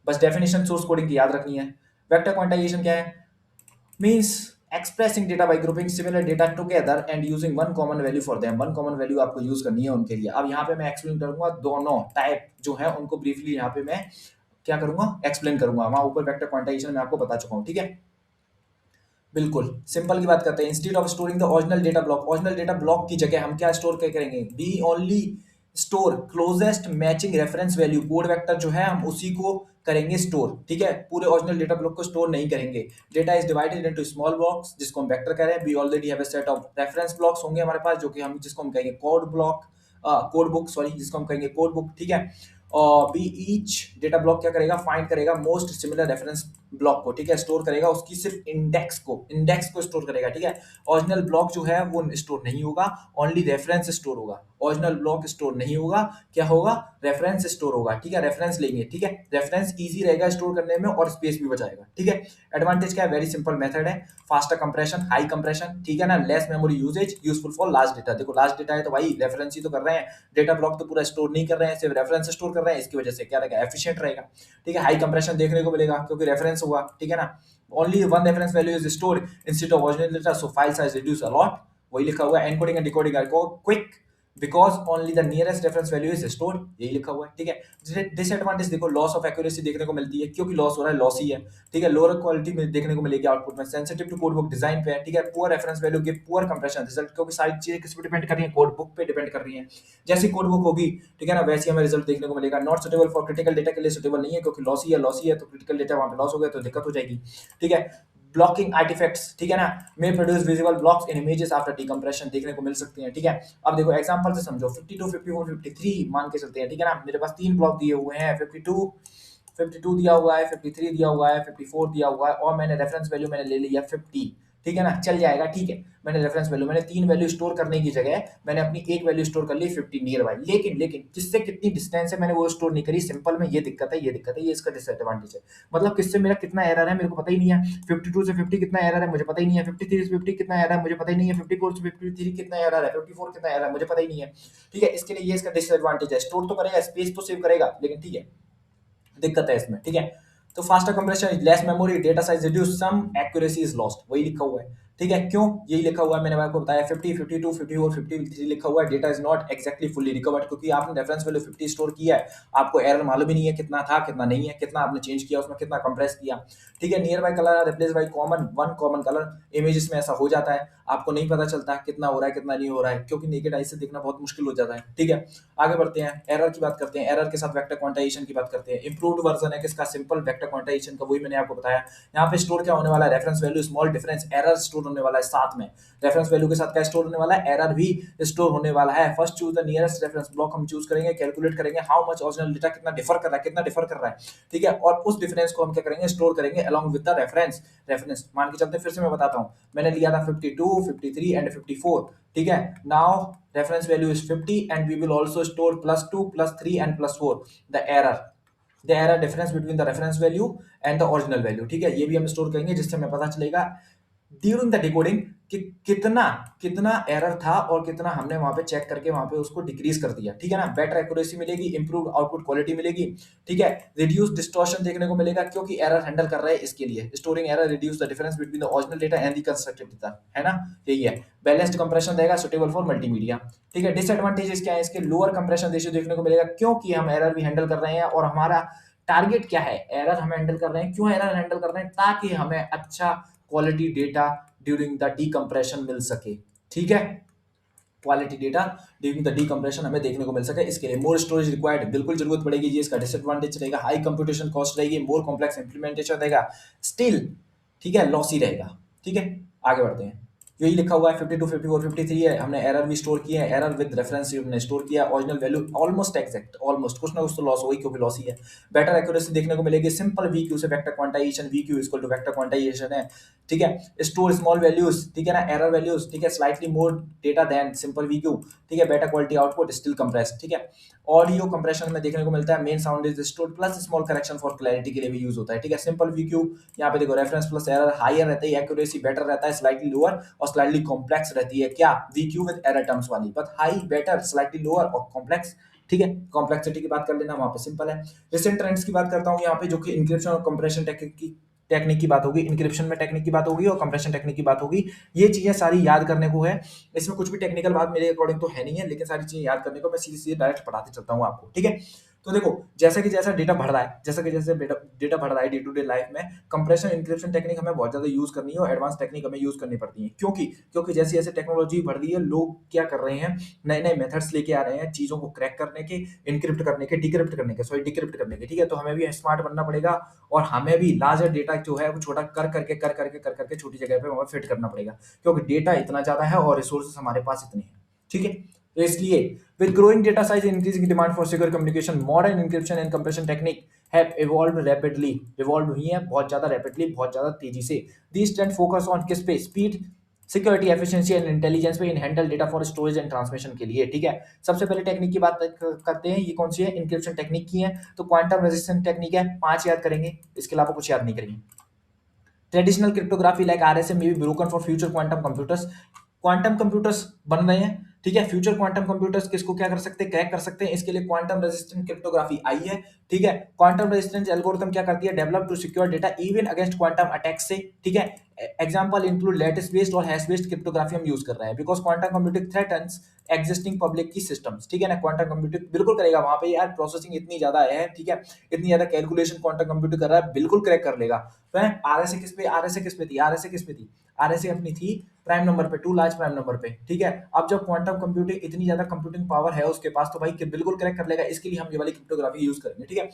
बस डेफिनेशन सोर्स कोडिंग की याद रखनी है। वेक्टर क्वांटाइजेशन क्या है, means expressing data bye grouping similar data together and using one common value for them. One common value आपको यूज करनी है उनके लिए। अब यहाँ पे मैं एक्सप्लेन करूंगा दोनों टाइप जो है उनको ब्रीफली, यहाँ पे मैं क्या करूंगा, एक्सप्लेन करूंगा। वहां ऊपर वेक्टर क्वांटाइजेशन में आपको बता चुका हूं, ठीक है। बिल्कुल सिंपल की बात करते हैं। Instead of storing the original data block, original data block की जगह हम क्या स्टोर क्या करेंगे, we only store closest matching reference value, code vector जो है हम उसी को करेंगे स्टोर, ठीक है। पूरे ओरिजिनल डेटा ब्लॉक को स्टोर नहीं करेंगे। Data is divided into small blocks जिसको हम वेक्टर कह रहे हैं। We already have a set of reference blocks होंगे हमारे पास, जो कि हम जिसको हम कहेंगे code block, code book, sorry, जिसको हम कहेंगे कोड बुक, ठीक है। और बी ईच डेटा ब्लॉक क्या करेगा, फाइंड करेगा मोस्ट सिमिलर रेफरेंस ब्लॉक को, ठीक है। स्टोर करेगा उसकी सिर्फ इंडेक्स को स्टोर करेगा, ठीक है। ओरिजिनल ब्लॉक जो है वो स्टोर नहीं होगा, ओनली रेफरेंस स्टोर होगा। ओरिजिनल ब्लॉक स्टोर नहीं होगा, क्या होगा, रेफरेंस स्टोर होगा, ठीक है। रेफरेंस लेंगे, ठीक है। रेफरेंस इजी रहेगा स्टोर करने में और स्पेस भी बचाएगा, ठीक है। एडवांटेज क्या है, वेरी सिंपल मेथड है, फास्टर कंप्रेशन, हाई कंप्रेशन, ठीक है ना, less memory usage, useful for large data. देखो लार्ज डेटा है तो भाई रेफरेंस ही तो कर रहे हैं, डेटा ब्लॉक तो पूरा स्टोर नहीं कर रहे हैं, सिर्फ रेफरेंस स्टोर कर रहे हैं, इसकी वजह से क्या रहेगा, एफिशिएंट रहेगा, ठीक है। हाई कंप्रेशन देखने को मिलेगा क्योंकि रेफरेंस हुआ, ठीक है ना। Only one reference value is stored instead of original data, so file size reduce a lot, वही लिखा हुआ है। Encoding and decoding are quick because only the nearest reference value is stored, यही लिखा हुआ है, ठीक है। डिसएडवांटेज देखो, लॉस ऑफ एक्यूरेसी देखने को मिलती है, क्योंकि लॉस हो रहा है, लॉस ही है, ठीक है। लोअर क्वालिटी में देखने को मिलेगी आउटपुट में, sensitive to code book design पे है, ठीक है। Poor reference value give poor compression result, क्योंकि सारी चीजें किस पे डिपेंड कर रही है, कोड बुक पे डिपेंड कर रही है। जैसी कोड बुक होगी, ठीक है ना, वैसे हमें रिजल्ट देखने को मिलेगा। Not suitable for critical data के लिए सुटेबल नहीं है, क्योंकि लॉसी है तो क्रिटिकल डेटा वहां पे लॉस हो गया तो दिक्कत हो जाएगी, ठीक है। ब्लॉकिंग आर्टिफैक्ट्स, ठीक है ना, मे प्रोड्यूस विजिबल ब्लॉक्स इन इमेजेस आफ्टर डीकंप्रेशन, देखने को मिल सकती हैं, ठीक है। अब देखो एग्जांपल से समझो, 52, 54, 53 मान के चलते हैं, ठीक है ना। मेरे पास तीन ब्लॉक दिए हुए हैं, 52 दिया हुआ है, 53 दिया हुआ है, 54 दिया हुआ है, और मैंने रेफरेंस वैल्यू मैंने ले लिया 50, ठीक है ना, चल जाएगा, ठीक है। मैंने रेफरेंस वैल्यू, मैंने तीन वैल्यू स्टोर करने की जगह मैंने अपनी एक वैल्यू स्टोर कर ली 50 नियर बाय, लेकिन लेकिन किससे कितनी डिस्टेंस है मैंने वो स्टोर नहीं करी, सिंपल में ये दिक्कत है, ये इसका डिसएडवांटेज है। मतलब किससे मेरा कितना एरर है मेरे को पता ही नहीं है, 52 से 50 कितना एरर है मुझे पता ही नहीं है, 53 से 50 कितना एरर है मुझे पता ही नहीं है, 54 से 53 कितना एरर है, 54 कितना एरर है मुझे पता ही नहीं है, ठीक है। इसके लिए ये इसका डिसएडवांटेज है, स्टोर तो करेगा, स्पेस तो सेव करेगा, लेकिन ठीक है, दिक्कत है इसमें, ठीक है। तो faster compression, less memory, data size reduce, some accuracy is lost, वही लिखा हुआ है, ठीक है। क्यों यही लिखा हुआ है, मैंने आपको बताया 50, 52, 54, 53 लिखा हुआ है, data is not exactly fully recovered, क्योंकि आपने रेफरेंस वैल्यू 50 स्टोर किया है, आपको एरर मालूम ही नहीं है कितना था कितना नहीं है, कितना आपने चेंज किया उसमें, कितना कंप्रेस किया, ठीक है। Near by colour replace by one common colour, images में ऐसा हो जाता है, आपको नहीं पता चलता कितना हो रहा है कितना नहीं हो रहा है, क्योंकि नेकेड आई से देखना बहुत मुश्किल हो जाता है, ठीक है। आगे बढ़ते हैं, एरर की बात करते हैं, एरर के साथ वेक्टर क्वांटाइजेशन की बात करते हैं। इंप्रूव्ड वर्जन है किसका, सिंपल वेक्टर क्वांटाइजेशन का, वही मैंने आपको बताया। यहाँ पे स्टोर क्या होने वाला है, reference value, small difference, error store होने वाला है साथ में, रेफरेंस वैल्यू के साथ क्या स्टोर होने वाला है, एरर भी स्टोर होने वाला है। First choose the nearest reference block, हम चूज करेंगे, कैलकुलेट करेंगे हाउ मच ओरिजिनल डेटा कितना डिफर कर रहा है, ठीक है, और उस डिफरेंस को हम क्या करेंगे, स्टोर करेंगे अलॉन्ग विद द रेफरेंस मान के चलते, फिर से मैं बताता हूँ, मैंने लिया था 52, 53 एंड 54, ठीक है। Now reference value is 50 and we will also store +2, +3 and +4 the error difference between the reference value and the original value, ठीक है। ये भी हम स्टोर करेंगे जिससे हमें पता चलेगा ड्यूरिंग द डिकोडिंग कि कितना कितना एरर था और कितना हमने वहां पे चेक करके वहां पे उसको डिक्रीज कर दिया, ठीक है ना। बेटर एक्यूरेसी मिलेगी, इंप्रूव आउटपुट क्वालिटी मिलेगी, ठीक है। रिड्यूस डिस्टॉर्शन देखने को मिलेगा, क्योंकि एरर हैंडल कर रहे हैं, इसके लिए storing error reduce the difference between the original data and the constructed data, है ना, यही है। बैलेंस्ड कंप्रेशन रहेगा, सुटेबल फॉर मल्टीमीडिया, ठीक है। डिसएडवांटेजेस क्या है इसके, लोअर कंप्रेशन रेशियो देखने को मिलेगा, क्योंकि हम एरर भी हैंडल कर रहे हैं और हमारा टारगेट क्या है, एरर हम हैंडल कर रहे हैं, क्यों एरर हैंडल कर रहे हैं, ताकि हमें अच्छा quality data during the decompression मिल सके, ठीक है। Quality data during the decompression हमें देखने को मिल सके, इसके लिए मोर स्टोरेज रिक्वायर्ड, बिल्कुल जरूरत पड़ेगी जी, इसका डिसएडवांटेज रहेगा, हाई कंप्यूटेशन कॉस्ट रहेगी, मोर कॉम्प्लेक्स इंप्लीमेंटेशन रहेगा, स्टिल ठीक है, लॉसी रहेगा, ठीक है। आगे बढ़ते हैं, यही लिखा हुआ है 52, 54, 53 है, हमने एरर भी स्टोर किए हैं, एरर विद रेफरेंस हमने स्टोर किया, original value almost exact, almost कुछ ना कुछ तो लॉस होगी क्योंकि लॉस ही है। बेटर एक्यूरेसी देखने को मिलेगी सिंपल वी क्यू से vector quantization, V Q equal to vector quantization है, ठीक है। स्टोर स्मॉल वैल्यूज, ठीक है ना, एरर वैल्यूज, ठीक है, slightly more data than simple V Q, ठीक है, better quality output still compressed, ठीक है। ऑडियो कंप्रेशन में देखने को मिलता है main sound is stored plus small correction for clarity के लिए भी यूज होता है, ठीक है। सिंपल वी क्यू यहाँ पे देखो रेफरेंस प्लस एरर हायर रहता है, एक्यूरेसी बेटर रहता है, स्लाइटली लोअर और स्लाइटली कॉम्प्लेक्स रहती है क्या, V Q with error terms वाली, but high better slightly lower और कॉम्प्लेक्स, ठीक है। कॉम्प्लेक्सिटी की बात कर लेना वहां पे सिंपल है। रिसेंट ट्रेंड्स की बात करता हूँ यहाँ पे, जो कि इंक्रिप्शन और कंप्रेशन टेक्निक की बात होगी, इंक्रिप्शन में टेक्निक की बात होगी और कंप्रेशन टेक्निक की बात होगी। ये चीजें सारी याद करने को है, इसमें कुछ भी टेक्निकल बात मेरे अकॉर्डिंग तो है नहीं है, लेकिन सारी चीजें याद करने को मैं सीधे सीधे डायरेक्ट पढ़ाते चलता हूँ आपको, ठीक है। तो देखो जैसा कि जैसा डेटा बढ़ रहा है, जैसा कि जैसे डेटा बढ़ रहा है डे टू डे लाइफ में, कंप्रेशन इंक्रिप्शन टेक्निक हमें बहुत ज्यादा यूज करनी है और एडवांस टेक्निक हमें यूज करनी पड़ती है, क्योंकि क्योंकि जैसे जैसे टेक्नोलॉजी बढ़ रही है, लोग क्या कर रहे हैं, नए नए मेथड्स लेके आ रहे हैं चीजों को क्रैक करने के, इनक्रिप्ट करने के, डिक्रिप्ट करने के, सॉरी डिक्रिप्ट करने के, ठीक है। तो हमें भी स्मार्ट बनना पड़ेगा और हमें भी लार्जर डेटा जो है वो छोटा कर करके छोटी जगह पे हमें फिट करना पड़ेगा, क्योंकि डेटा इतना ज्यादा है और रिसोर्सेज हमारे पास इतने हैं, ठीक है। तो इसलिए with growing data size and increasing demand for secure communication, modern encryption and compression technique have evolved rapidly, evolved हुई हैं बहुत ज्यादा rapidly, बहुत ज्यादा तेजी से। These trend focus on किस पे, speed, security, efficiency and intelligence पे in handle data for storage and transmission के लिए, ठीक है। सबसे पहले टेक्निक की बात करते हैं, ये कौन सी है, इंक्रिप्शन टेक्निक की है, तो क्वांटम रेजिस्टेंट टेक्निक है, 5 याद करेंगे, इसके अलावा कुछ याद नहीं करेंगे। Traditional cryptography like RSA may be broken for future quantum computers, quantum computers बन रहे हैं, ठीक है। फ्यूचर क्वांटम कंप्यूटर्स किसको क्या कर सकते हैं, क्रैक कर सकते हैं, इसके लिए क्वांटम रेजिस्टेंट क्रिप्टोग्राफी आई है, ठीक है। क्वांटम रेजिस्टेंस एल्गोरिथम क्या करती है, develop to secure data even against quantum attack से, ठीक है। एग्जांपल इंक्लूड लैटिस बेस्ड और हैश बेस्ड क्रिप्टोग्राफी हम यूज कर रहे हैं, because quantum computing threatens existing public key systems, ठीक है ना। क्वांटम कंप्यूटिंग बिल्कुल करेगा, वहां पे यार प्रोसेसिंग इतनी ज्यादा है, ठीक है, इतनी ज्यादा कैलकुलेशन क्वांटम कंप्यूटर कर रहा है, बिल्कुल क्रैक कर लेगा। तो आरएसए किस पे, आरएसए किस पे थी, आरएसए किस पे थी, आरएसए अपनी थी प्राइम नंबर पे, टू लार्ज प्राइम नंबर पे, ठीक है। अब जब क्वांटम कंप्यूटिंग इतनी ज्यादा कंप्यूटिंग पावर है उसके पास, तो भाई बिल्कुल क्रैक कर लेगा, इसके लिए हम ये वाली क्रिप्टोग्राफी यूज करेंगे, ठीक है।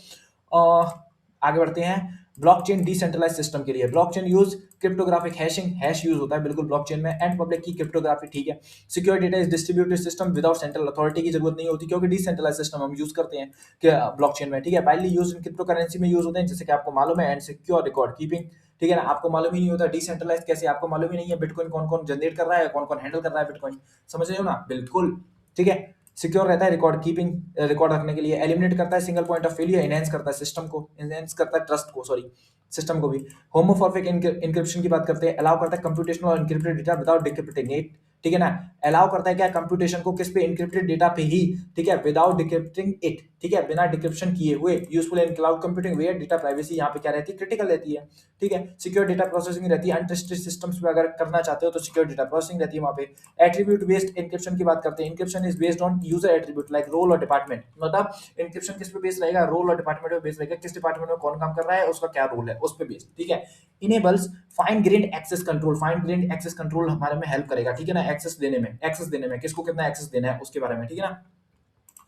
आगे बढ़ते हैं ब्लॉकचेन डिसेंट्रलाइज सिस्टम के लिए, blockchain use cryptographic hashing, hash use होता है बिल्कुल ब्लॉकचेन में, एंड पब्लिक की क्रिप्टोग्राफी, ठीक है। Secure data is distributed system without central authority की जरूरत नहीं होती, क्योंकि डिसेंट्रलाइज सिस्टम हम यूज करते हैं कि ब्लॉकचेन में, ठीक है। Widely use in crypto currency में यूज होते हैं, जैसे कि आपको मालूम है, एंड सिक्योर रिकॉर्ड कीपिंग, ठीक है ना। आपको मालूम ही नहीं होता डिसेंट्रलाइज कैसे, आपको मालूम ही नहीं है बिटकॉइन कौन कौन जनरेट कर रहा है, कौन कौन हैंडल कर रहा है बिटकॉइन, समझ रहे हो ना, बिल्कुल, ठीक है। सिक्योर रहता है रिकॉर्ड कीपिंग, रिकॉर्ड रखने के लिए, एलिमिनेट करता है single point of failure, enhance करता है सिस्टम को, एनहेंस करता है ट्रस्ट को, सॉरी सिस्टम को भी। होमोमॉर्फिक इंक्रिप्शन की बात करते हैं, अलाउ करता है कंप्यूटेशनल और encrypted data without decrypting it, ठीक है ना। अलाउ करता है क्या, कंप्यूटेशन को किस पे, इनक्रिप्टेड डेटा पे ही, ठीक है, विदाउट डिक्रिप्टिंग इट, ठीक है, बिना डिक्रिप्शन किए हुए, useful in cloud computing where data privacy यहाँ पे क्या रहती है, क्रिटिकल रहती है, ठीक है। सिक्योर डेटा प्रोसेसिंग रहती है, अनट्रस्टेड सिस्टम्स पे अगर करना चाहते हो तो सिक्योर डेटा प्रोसेसिंग रहती है वहाँ पे। एट्रीब्यूट बेस्ड इंक्रिप्शन की बात करते हैं, encryption is based on user attribute like role और डिपार्टमेंट, मतलब इंक्रिप्शन किस पे बेस्ड रहेगा, रोल और डिपार्टमेंट पे बेस्ड रहेगा, किस डिपार्टमेंट में कौन काम कर रहा है, उसका क्या रोल है, उस पे बेस्ड, ठीक है। Enables fine grained access control, fine grained access control हमारे में हेल्प करेगा, ठीक है ना, एक्सेस देने में किसको कितना एक्सेस देना है उसके बारे में, ठीक है ना।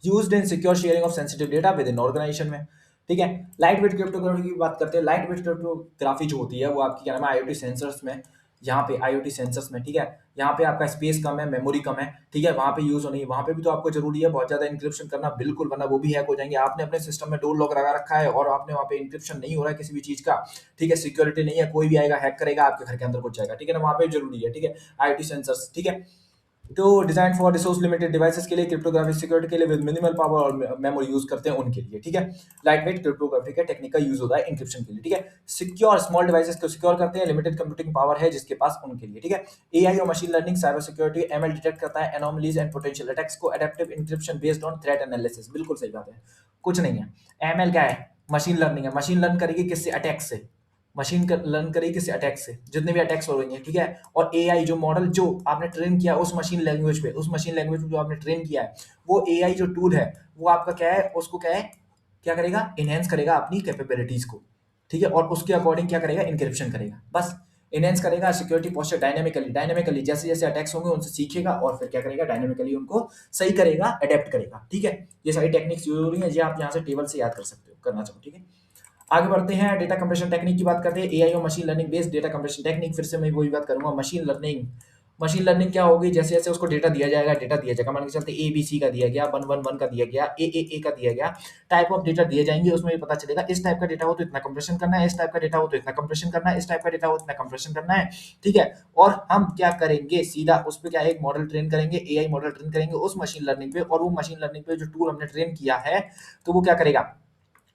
Used in secure sharing of sensitive data within organization में, ठीक है। लाइट वेट क्रिप्टोग्राफी की बात करते हैं, लाइट वेट क्रिप्टोग्राफी जो होती है वो आपकी क्या नाम है, आईओटी सेंसर्स में, यहाँ पे आईओटी सेंसर्स में, ठीक है, यहाँ पे आपका स्पेस कम है, मेमोरी कम है, ठीक है, वहां पे यूज होनी है, वहां पे भी तो आपको जरूरी है बहुत ज्यादा इंक्रिप्शन करना, बिल्कुल, वरना वो भी हैक हो जाएंगे। आपने अपने सिस्टम में डोर लॉक लगा रखा है और आपने वहां पे इंक्रिप्शन नहीं हो रहा है किसी भी चीज का, ठीक है, सिक्योरिटी नहीं है, कोई भी आएगा हैक करेगा आपके घर के अंदर घुस जाएगा, ठीक है ना, वहां पे जरूरी है, ठीक है, आईओटी सेंसर्स, ठीक है। तो design for resource limited devices के लिए, क्रिप्टोग्राफिक सिक्योरिटी के लिए विद मिनिमल पावर और मेमोरी यूज करते हैं उनके लिए, ठीक है। लाइट वेट क्रिप्टोग्राफी का टेक्निक का यूज होता है इंक्रिप्शन के लिए, ठीक है। सिक्योर स्मॉल डिवाइसेस को सिक्योर करते हैं, लिमिटेड कंप्यूटिंग पावर है जिसके पास उनके लिए, ठीक है। एआई और machine learning cyber security ML detect करता है एनोमलीज एंड पोटेंशियल अटैक्स को, adaptive encryption based on threat analysis, बिल्कुल सही बात है, कुछ नहीं है। एमएल क्या है, मशीन लर्निंग है, मशीन लर्न करेगी किससे, अटैक से, मशीन लर्न करेगी किससे, अटैक से, जितने भी अटैक्स हो रही हैं, ठीक है। और एआई जो मॉडल जो आपने ट्रेन किया उस मशीन लैंग्वेज पे, उस मशीन लैंग्वेज पे जो आपने ट्रेन किया है, वो एआई जो टूल है वो आपका क्या है, उसको क्या है, क्या करेगा, इनहेंस करेगा अपनी कैपेबिलिटीज को, ठीक है, और उसके अकॉर्डिंग क्या करेगा, इंक्रिप्शन करेगा, बस इनहेंस करेगा सिक्योरिटी पोस्चर डायनेमिकली, डायनेमिकली जैसे जैसे अटैक्स होंगे उनसे सीखेगा और फिर क्या करेगा, डायनेमिकली उनको सही करेगा, अडेप्ट करेगा, ठीक है। ये सारी टेक्निक्स यूज हो रही है, ये आप यहाँ से टेबल से याद कर सकते हो, करना चाहो, ठीक है। आगे बढ़ते हैं, डेटा कंप्रेशन टेक्निक की बात करते हैं, एआई और machine learning based data compression technique, फिर से मैं वही बात करूंगा, मशीन लर्निंग, मशीन लर्निंग क्या होगी, जैसे जैसे उसको डेटा दिया जाएगा, मान के चलते ए बी सी का दिया गया, 111 का दिया गया, ए का दिया गया, टाइप ऑफ डेटा दिए जाएंगे, उसमें भी पता चलेगा इस टाइप का डेटा हो तो इतना कंप्रेशन करना है, इस टाइप का डेटा हो तो इतना कंप्रेशन करना है, इस टाइप का डेटा हो तो इतना कंप्रेशन करना है। ठीक है, और हम क्या करेंगे, सीधा उस पे क्या है, एक मॉडल ट्रेन करेंगे, एआई मॉडल ट्रेन करेंगे उस मशीन लर्निंग पे, और वो मशीन लर्निंग पे जो टूल हमने ट्रेन किया है, तो वो क्या करेगा,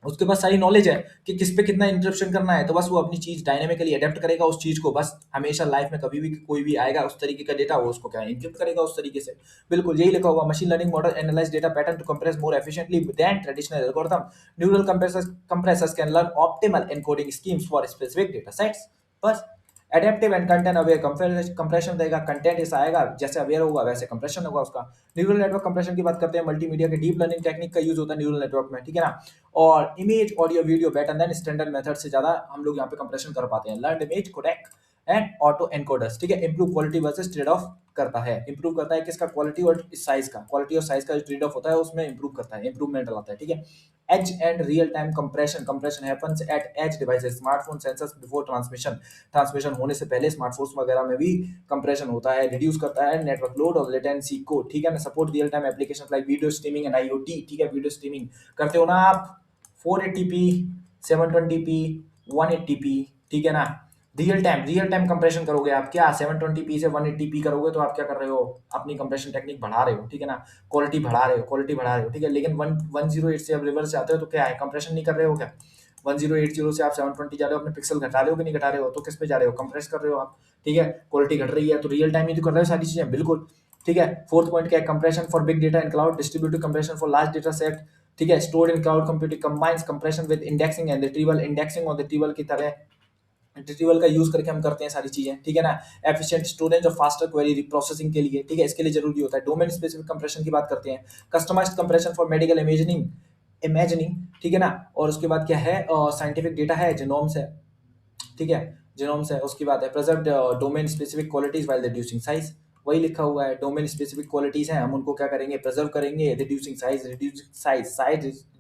उसके पास सारी नॉलेज है कि किस पे कितना इंटरप्शन करना है, तो बस वो अपनी चीज डायनेमिकली अडेप्ट करेगा उस चीज को, बस हमेशा लाइफ में कभी भी कोई भी आएगा उस तरीके का डेटा, वो उसको क्या है इनक्रिप्ट करेगा उस तरीके से। बिल्कुल यही लिखा हुआ, machine learning model analyse data pattern to compress more efficiently than traditional algorithm, neural compressors can learn optimal encoding schemes for specific data sets. बस adaptive and content aware compression देगा, कंटेंट ऐसा आएगा जैसे अवेयर होगा वैसे compression होगा उसका। Neural network compression की बात करते हैं, मल्टीमीडिया के डीप लर्निंग टेक्निक का यूज होता है न्यूरल नेटवर्क में, ठीक है ना। और image audio video better than standard method से ज्यादा हम लोग यहाँ पे कंप्रेशन कर पाते हैं। Learn image codec and auto encoders, ठीक है, improve quality versus trade off करता है, इंप्रूव करता है किसका, क्वालिटी और साइज का, क्वालिटी और साइज का जो ट्रेड ऑफ होता है उसमें इंप्रूव करता है, इंप्रूवमेंट लाता है, ठीक है। Edge and real time compression happens at edge devices, smartphone sensors before transmission, transmission होने से पहले स्मार्टफोन्स वगैरह में भी कंप्रेशन होता है, रिड्यूस करता है नेटवर्क लोड और लेटेंसी को, ठीक है ना। Support real time application like video streaming and IoT, ठीक है, वीडियो स्ट्रीमिंग करते हो ना आप, 480p 720p 180p, ठीक है ना। रियल टाइम कंप्रेशन करोगे आप, क्या 720p से 180p करोगे तो आप क्या कर रहे हो, अपनी कंप्रेशन टेक्निक बढ़ा रहे हो, ठीक है ना, क्वालिटी बढ़ा रहे हो, ठीक है। लेकिन 108 से अब रिवर्स जाते हो तो क्या है, कंप्रेशन नहीं कर रहे हो क्या, 1080 से आप 720 जा रहे हो, अपने पिक्सल घटा रहे हो कि नहीं घटा रहे हो, तो किस पे जा रहे हो, कंप्रेस कर रहे हो आप, ठीक है। क्वालिटी घट रही है तो रियल टाइम ही तो कर रहे हो सारी चीजें, बिल्कुल, ठीक है। फोर्थ पॉइंट क्या है, compression for big data in cloud, distributed compression for large data set, ठीक है, stored in cloud computing, combines compression with indexing and retrieval, indexing और रिट्रीवल की तरह रिट्रीवल का यूज करके हम करते हैं सारी चीजें, ठीक है ना। एफिशिएंट स्टोरेज और फास्टर क्वेरी प्रोसेसिंग के लिए, ठीक है, इसके लिए जरूरी होता है। डोमेन स्पेसिफिक कंप्रेशन की बात करते हैं, customized compression for medical imaging imagining, ठीक है ना। और उसके बाद क्या है, साइंटिफिक डेटा है, जीनोम्स है, ठीक है, जीनोम्स है। उसकी बात है preserved domain specific qualities while reducing size, वही लिखा हुआ है, डोमेन स्पेसिफिक क्वालिटीज हैं, हम उनको क्या करेंगे, प्रिजर्व करेंगे, रिड्यूसिंग साइज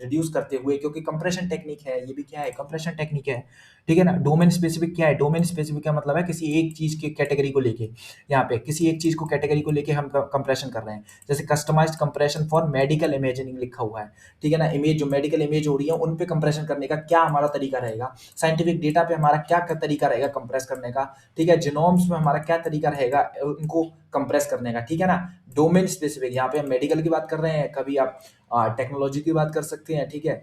रिड्यूस करते हुए, क्योंकि कंप्रेशन टेक्निक है, ये भी क्या है, कंप्रेशन टेक्निक है, ठीक है ना। डोमेन स्पेसिफिक क्या है, डोमेन स्पेसिफिक का मतलब है किसी एक चीज के कैटेगरी को लेके, यहाँ पे किसी एक चीज को कैटेगरी को लेके हम कंप्रेशन कर रहे हैं। जैसे customized compression for medical imaging लिखा हुआ है, ठीक है ना, इमेज जो मेडिकल इमेज हो रही है उन पे कंप्रेशन करने का क्या हमारा तरीका रहेगा, साइंटिफिक डेटा पे हमारा क्या तरीका रहेगा कंप्रेस करने का, ठीक है, जीनोम्स में हमारा क्या तरीका रहेगा उनको कंप्रेस करने का, ठीक है ना। डोमेन स्पेसिफिक, यहाँ पे हम मेडिकल की बात कर रहे हैं, कभी आप टेक्नोलॉजी की बात कर सकते हैं, ठीक है,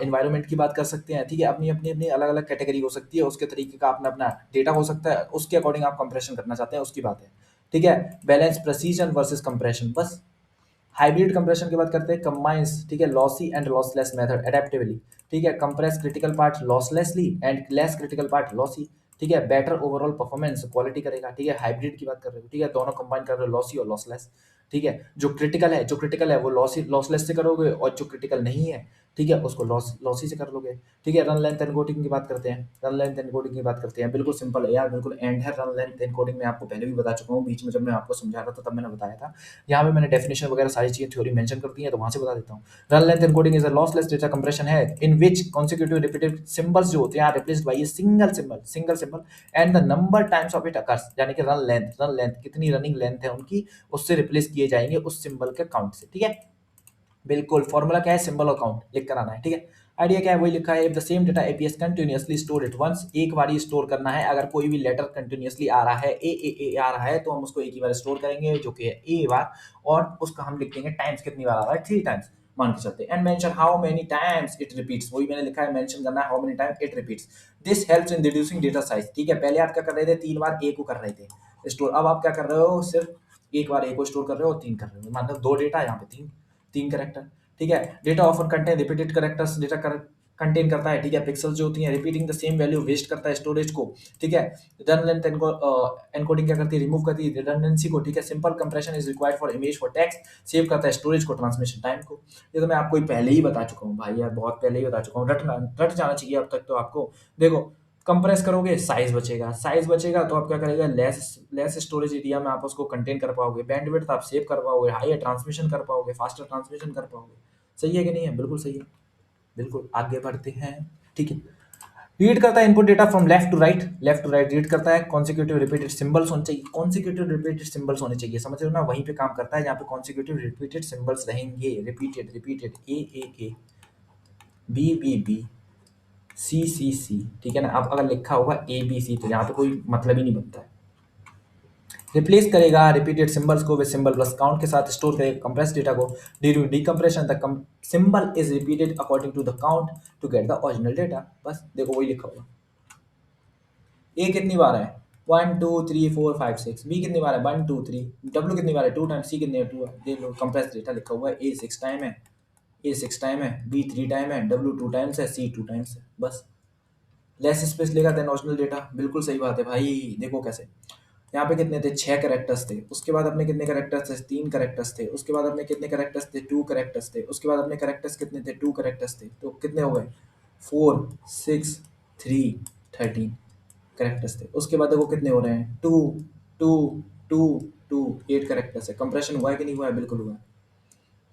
एनवायरनमेंट की बात कर सकते हैं, ठीक है, अपनी अपनी अपनी अलग अलग कैटेगरी हो सकती है, उसके तरीके का अपना अपना डेटा हो सकता है, उसके अकॉर्डिंग आप कंप्रेशन करना चाहते हैं, उसकी बात है, ठीक है। बैलेंस प्रेसिजन वर्सेस कंप्रेशन, बस। हाइब्रिड कंप्रेशन की बात करते हैं, कंबाइंस, ठीक है, lossy and lossless method adaptively, ठीक है, compress critical part losslessly and less critical part lossy, ठीक है, बेटर ओवरऑल परफॉर्मेंस क्वालिटी करेगा, ठीक है। हाइब्रिड की बात कर रहे हो, ठीक है, दोनों कंबाइन कर रहे हो, लॉसी और लॉसलेस, ठीक है। जो क्रिटिकल है वो लॉसलेस से करोगे, और जो क्रिटिकल नहीं है, ठीक है, उसको लॉसी से कर लोगे, ठीक है। रन लेंथ एनकोडिंग की बात करते हैं, रन लेंथ एनकोडिंग की बात करते हैं, बिल्कुल सिंपल है यार, बिल्कुल एंड है रन लेंथ एनकोडिंग में, आपको पहले भी बता चुका हूँ, बीच में जब मैं आपको समझा रहा था तब मैंने बताया था, यहाँ पे मैंने डेफिनेशन वगैरह सारी चीजें थ्योरी मेंशन कर दी है, तो वहां से बता देता हूँ। Run length encoding is a lossless data compression है in which consecutive repeated symbols जो होते हैं are replaced by a single symbol and the number times of it occurs, यानी कि रन लेंथ कितनी रनिंग लेंथ है उनकी, उससे रिप्लेस किए जाएंगे उस सिंबल के काउंट से, ठीक है। बिल्कुल फॉर्मूला क्या है, सिंबल और काउंट लिख कर आना है, ठीक है। आइडिया क्या है, वही लिखा है, if the same data appears continuously store it once, एक बार ही स्टोर करना है, अगर कोई भी लेटर कंटिन्यूअसली आ रहा है, ए आ रहा है, तो हम उसको एक ही बार स्टोर करेंगे जो कि है ए बार, और उसका हम लिख देंगे टाइम्स कितनी बार आ रहा है, 3 टाइम्स मान के चलते हैं। And mention how many times it repeats, वही मैंने लिखा है, मेंशन करना है how many times it repeats, this helps in reducing data size, ठीक है। पहले आप क्या कर रहे थे, 3 बार ए को कर रहे थे स्टोर, अब आप क्या कर रहे हो, सिर्फ एक बार ए को स्टोर कर रहे हो और 3 कर रहे हो, मतलब 2 डेटा यहाँ पे 3 करेक्टर, ठीक है। Data offer contain repeated characters, data contain करता है, ठीक है, पिक्सेल्स जो होती हैं, repeating the same value waste करता है स्टोरेज को, ठीक है। रन लेंथ एनकोडिंग क्या करती है, रिमूव करती है रिडंडेंसी को, ठीक है। Simple compression is required for image for text, save करता है स्टोरेज को, ट्रांसमिशन टाइम को। ये तो मैं आपको पहले ही बता चुका हूँ भाई यार, बहुत पहले ही बता चुका हूँ, रट जाना चाहिए अब तक तो आपको। देखो कंप्रेस करोगे साइज बचेगा तो आप क्या करेगा, लेस स्टोरेज एरिया में आप उसको कंटेन कर पाओगे, बैंडविड्थ आप सेव कर पाओगे, हाई ट्रांसमिशन कर पाओगे, फास्टर ट्रांसमिशन कर पाओगे। सही है कि नहीं है, बिल्कुल सही है। बिल्कुल आगे बढ़ते हैं, ठीक है। रीड करता है input data from left to right read करता है। कॉन्सिक्यूटिव रिपीटेड सिंबल्स होने चाहिए, कॉन्सिक्यूटिव रिपीटेड सिंबल्स होने चाहिए, समझ रहे हो ना, वहीं पे काम करता है जहाँ पे कॉन्सिक्यूटिव रिपीटेड सिंबल्स रहेंगे। Repeated repeated A B B B C C, ठीक है ना। अब अगर लिखा होगा ए बी सी तो यहाँ पे कोई मतलब ही नहीं बनता है। रिप्लेस करेगा रिपीटेड सिंबल्स को विद सिंबल प्लस काउंट के साथ, स्टोर करेगा कंप्रेस डेटा को। During decompression the symbol is repeated according to the count to get the original data. बस देखो वही लिखा होगा। ए कितनी बार है, 1 2 3 4 5 6। बी कितनी बार है, 1 2 3। डब्ल्यू कितनी बार है, 2 टाइम्स। सी कितनी है, 2 है। देख लो कंप्रेस डेटा लिखा हुआ है। ए 6 टाइम है, ए 6 टाइम है, बी 3 टाइम है, डब्ल्यू 2 टाइम्स है, सी 2 टाइम्स है। बस लेस स्पेस लेगा देन ओरिजिनल डेटा। बिल्कुल सही बात है भाई। देखो कैसे, यहाँ पे कितने थे, 6 कैरेक्टर्स थे। उसके बाद अपने कितने कैरेक्टर्स थे, 3 कैरेक्टर्स थे। उसके बाद अपने कितने कैरेक्टर्स थे, 2 कैरेक्टर्स थे। उसके बाद अपने कैरेक्टर्स कितने थे, 2 कैरेक्टर्स थे। तो कितने हो गए, 4 6 3 13 कैरेक्टर्स थे। उसके बाद देखो कितने हो रहे हैं, 2 2 2 2 8 कैरेक्टर्स है। कंप्रेशन हुआ है कि नहीं हुआ है, बिल्कुल हुआ है।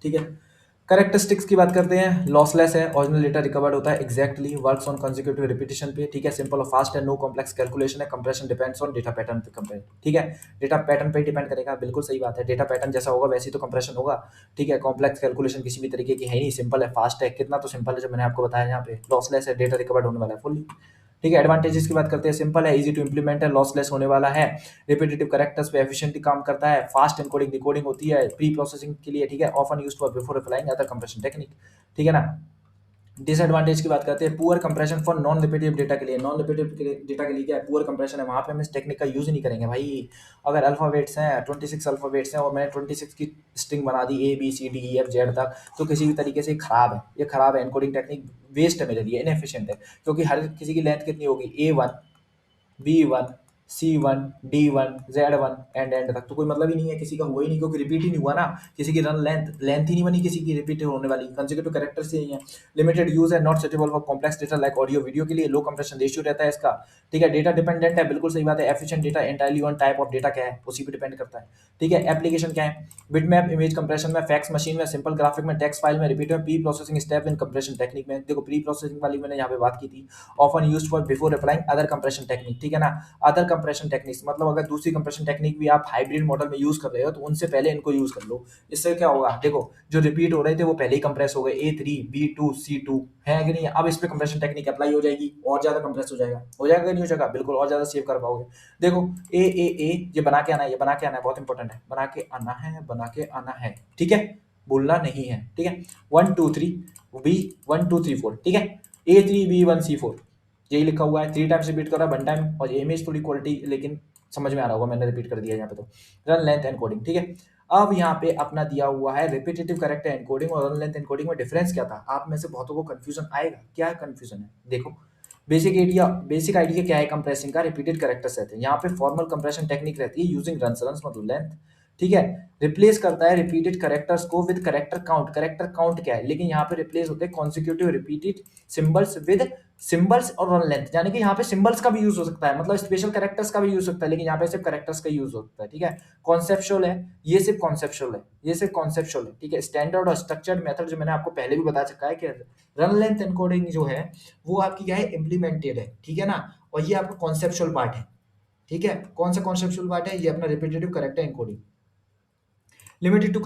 ठीक है। कैरेक्टरिस्टिक्स की बात करते हैं। लॉसलेस है, ओरिजिनल डेटा रिकवर्ड होता है exactly, works on consecutive repetition पे, ठीक है। सिंपल और फास्ट है, नो कॉम्प्लेक्स कैलकुलेशन है। Compression depends on data pattern पे कंपेयर, ठीक है। डेटा पैटर्न पे डिपेंड करेगा, बिल्कुल सही बात है। डेटा पैटर्न जैसा होगा वैसे ही तो कंप्रेशन होगा, ठीक है। कॉम्प्लेक्स कैलकुलेशन किसी भी तरीके की है ही नहीं, सिंपल है, फास्ट है। कितना तो सिंपल है जो मैंने आपको बताया। यहाँ पे लॉसलेस है, डेटा रिकवर्ड होने वाला है फुल्ली, ठीक है। एडवांटेजेस की बात करते हैं। सिंपल है, इजी टू इंप्लीमेंट है, लॉसलेस होने वाला है, रिपीटेटिव कैरेक्टर्स पे एफिशिएंटली काम करता है, फास्ट एनकोडिंग डिकोडिंग होती है प्री प्रोसेसिंग के लिए, ठीक है। Often used for before applying other compression technique, ठीक है ना। डिसएडवांटेज की बात करते हैं। Poor compression for non repetitive data के लिए, नॉन रिपीटेटिव डेटा के लिए क्या है, पुअर कंप्रेशन है। वहाँ पे हम इस टेक्निक का यूज ही नहीं करेंगे भाई। अगर अल्फाबेट्स हैं 26 अल्फाबेट्स हैं और मैंने 26 की स्ट्रिंग बना दी ABCDEFZ तक, तो किसी भी तरीके से खराब है, ये खराब है। एनकोडिंग टेक्निक वेस्ट है मेरे लिए, इनएफिशिएंट है। क्योंकि हर किसी की लेंथ कितनी होगी, B1 C1D1 Z1 एंड तक, तो कोई मतलब ही नहीं है, किसी का हुआ ही नहीं, क्योंकि रिपीट ही नहीं हुआ ना। किसी की रन लेंथ ही नहीं बनी, किसी की रिपीट होने वाली। कंसेक्यूटिव कैरेक्टर से ही है। लिमिटेड यूज है, not suitable for complex data like audio video के लिए। लो कंप्रेशन रेशियो रहता है इसका, ठीक है। डेटा डिपेंडेंट है, बिल्कुल सही बात है। Efficient data entirely on type of data क्या है, उसी पे डिपेंड करता है, ठीक है। एप्लीकेशन क्या है, बिटमैप इमेज कंप्रेशन में, फैक्स मशीन में, सिंपल ग्राफिक में, टेक्स्ट फाइल में, रिपीट में, pre processing step in compression technique में। देखो प्री प्रोसेसिंग वाली मैंने यहाँ पे बात की थी। Often used for before applying other compression technique, ठीक है ना। अदर कंप्रेशन टेक्निक्स मतलब अगर दूसरी कंप्रेशन टेक्निक भी आप हाइब्रिड मॉडल में यूज कर रहे हो तो उनसे पहले इनको यूज कर लो। इससे क्या होगा, देखो जो रिपीट हो रहे थे वो पहले ही कंप्रेस हो गए, A3 B2 C2 है कि नहीं। अब इस पे कंप्रेशन टेक्निक अप्लाई हो जाएगी, और ज्यादा कंप्रेस हो जाएगा कि नहीं हो जाएगा, बिल्कुल और ज्यादा सेव कर पाओगे। देखो ए ये बना के आना है, ये बना के आना है, बहुत इंपॉर्टेंट है, बना के आना है, बना के आना है, ठीक है। बोलना नहीं है, ठीक है। 1 2 3 B 1 2 3 4, ठीक है। A3B1C4 यही लिखा हुआ है। 3 टाइम्स रिपीट कर रहा है 1 टाइम, और इमेज थोड़ी क्वालिटी लेकिन समझ में आ रहा होगा, मैंने रिपीट कर दिया यहाँ पे। तो रन लेंथ एनकोडिंग, ठीक है। अब यहाँ पे अपना दिया हुआ है रिपीटेटिव कैरेक्टर एनकोडिंग और रन लेंथ एनकोडिंग में डिफरेंस क्या था। आप में से बहुतों को कंफ्यूजन आएगा, क्या कंफ्यूजन है, देखो। बेसिक आइडिया क्या है कंप्रेसिंग का, रिपीटेड कैरेक्टर्स रहते हैं। यहाँ पे फॉर्मल कंप्रेशन टेक्निक रहती है यूजिंग रन मतलब लेंथ, ठीक है। रिप्लेस करता है रिपीटेड कैरेक्टर्स को with character count. Character count क्या है, लेकिन यहाँ पे रिप्लेस होते हैं consecutive repeated symbols with symbols और रन लेंथ। यानी कि यहाँ पे सिंबल्स का भी यूज हो सकता है, मतलब स्पेशल कैरेक्टर्स का भी यूज हो सकता है, लेकिन यहाँ पे सिर्फ कैरेक्टर्स का यूज होता है, ठीक है। कॉन्सेप्चुअल है, ये सिर्फ कॉन्सेप्चुअल है, ये सिर्फ कॉन्सेप्चुअल है, ठीक है। स्टैंडर्ड और स्ट्रक्चर्ड मेथड जो मैंने आपको पहले भी बता चुका है कि रन लेंथ एनकोडिंग जो है वो आपकी क्या है, इम्प्लीमेंटेड है, ठीक है ना। और ये आपका कॉन्सेप्चुअल पार्ट है, ठीक है। कौन सा कॉन्सेप्चुअल पार्ट है, ये अपना repetitive character encoding. Limited to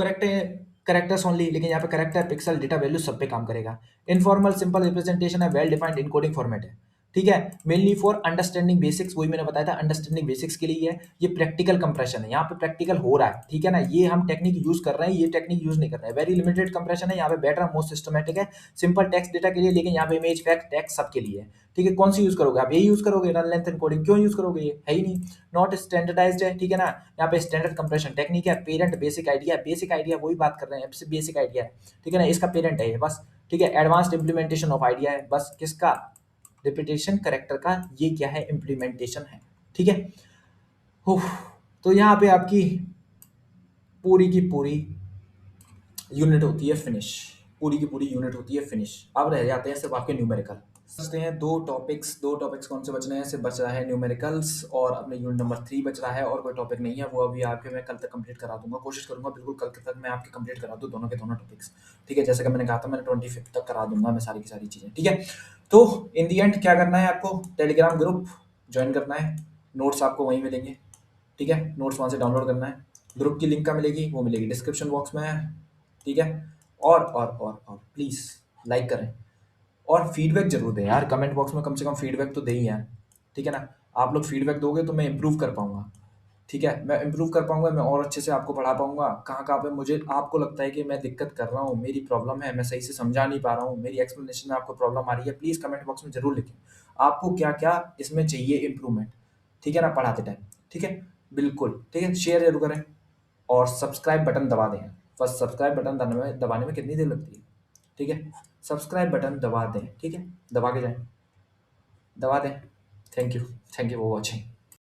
characters only, लेकिन यहाँ पे करेक्टर पिक्सल डेटा वैल्यू सब पे काम करेगा। इनफॉर्मल सिंपल रिप्रेजेंटेशन है, वेल डिफाइंड इनकोडिंग फॉर्मेट है, ठीक है। मेनली फॉर अंडरस्टैंडिंग बेसिक्स, वही मैंने बताया था, अंडरस्टैंडिंग बेसिक्स के लिए है। ये प्रैक्टिकल कंप्रेशन है, यहाँ पे प्रैक्टिकल हो रहा है, ठीक है ना। ये हम टेक्निक यूज कर रहे हैं, ये टेक्निक यूज नहीं कर रहे हैं। वेरी लिमिटेड कंप्रेशन है, यहाँ पे बेटर मोस्ट सिस्टमेटिक है, सिंपल टेक्स्ट डेटा के लिए, लेकिन यहाँ पे इमेज फैक्ट टेक्स्ट सबके लिए है, ठीक है। कौन सी यूज करोगे आप, यही यूज करोगे रन लेंथ एनकोडिंग, क्यों यूज करोगे, ये है ही नहीं। नॉट स्टैंडर्डाइज्ड है, ठीक है ना। यहाँ पे स्टैंडर्ड कंप्रेशन टेक्निक है। Parent basic idea, basic idea वही बात कर रहे हैं, बेसिक आइडिया है, ठीक है ना। इसका पेरेंट है ये बस, ठीक है। एडवांस्ड इंप्लीमेंटेशन ऑफ आइडिया है बस, किसका, रिपीटेशन करेक्टर का, ये क्या है, इंप्लीमेंटेशन है, ठीक है। तो यहाँ पे आपकी पूरी की पूरी यूनिट होती है फिनिश, पूरी की पूरी यूनिट होती है फिनिश। अब रह जाते हैं सिर्फ आपके न्यूमेरिकल, बचते हैं दो टॉपिक्स कौन से बच रहे हैं? सिर्फ बच रहा है न्यूमेरिकल्स और अपने यूनिट नंबर 3 बच रहा है, और कोई टॉपिक नहीं है। वो अभी आपके मैं कल तक कंप्लीट करा दूंगा, कोशिश करूंगा बिल्कुल कल तक मैं आपके कंप्लीट करा दूं दोनों के दोनों टॉपिक्स। ठीक है, जैसे कि मैंने कहा था, मैंने 25 तक करा दूंगा मैं सारी की सारी चीज़ें। ठीक है, तो इन दी एंड क्या करना है आपको? टेलीग्राम ग्रुप ज्वाइन करना है, नोट्स आपको वहीं मिलेंगे। ठीक है, नोट्स वहाँ से डाउनलोड करना है। ग्रुप की लिंक का मिलेगी, वो मिलेगी डिस्क्रिप्शन बॉक्स में। ठीक है, और प्लीज़ लाइक करें और फीडबैक जरूर दें यार, कमेंट बॉक्स में कम से कम फीडबैक तो दें ही यार। ठीक है ना, आप लोग फीडबैक दोगे तो मैं इंप्रूव कर पाऊंगा। ठीक है, मैं इंप्रूव कर पाऊंगा, मैं और अच्छे से आपको पढ़ा पाऊंगा। कहाँ कहाँ पे मुझे आपको लगता है कि मैं दिक्कत कर रहा हूँ, मेरी प्रॉब्लम है, मैं सही से समझा नहीं पा रहा हूँ, मेरी एक्सप्लेनेशन में आपको प्रॉब्लम आ रही है, प्लीज़ कमेंट बॉक्स में जरूर लिखें। आपको क्या क्या इसमें चाहिए इम्प्रूवमेंट। ठीक है ना, पढ़ाते टाइम। ठीक है, बिल्कुल ठीक है, शेयर जरूर करें और सब्सक्राइब बटन दबा दें। बस सब्सक्राइब बटन दबाने में कितनी देर लगती है? ठीक है, सब्सक्राइब बटन दबा दें। ठीक है, दबा के जाएं, दबा दें। Thank you for watching.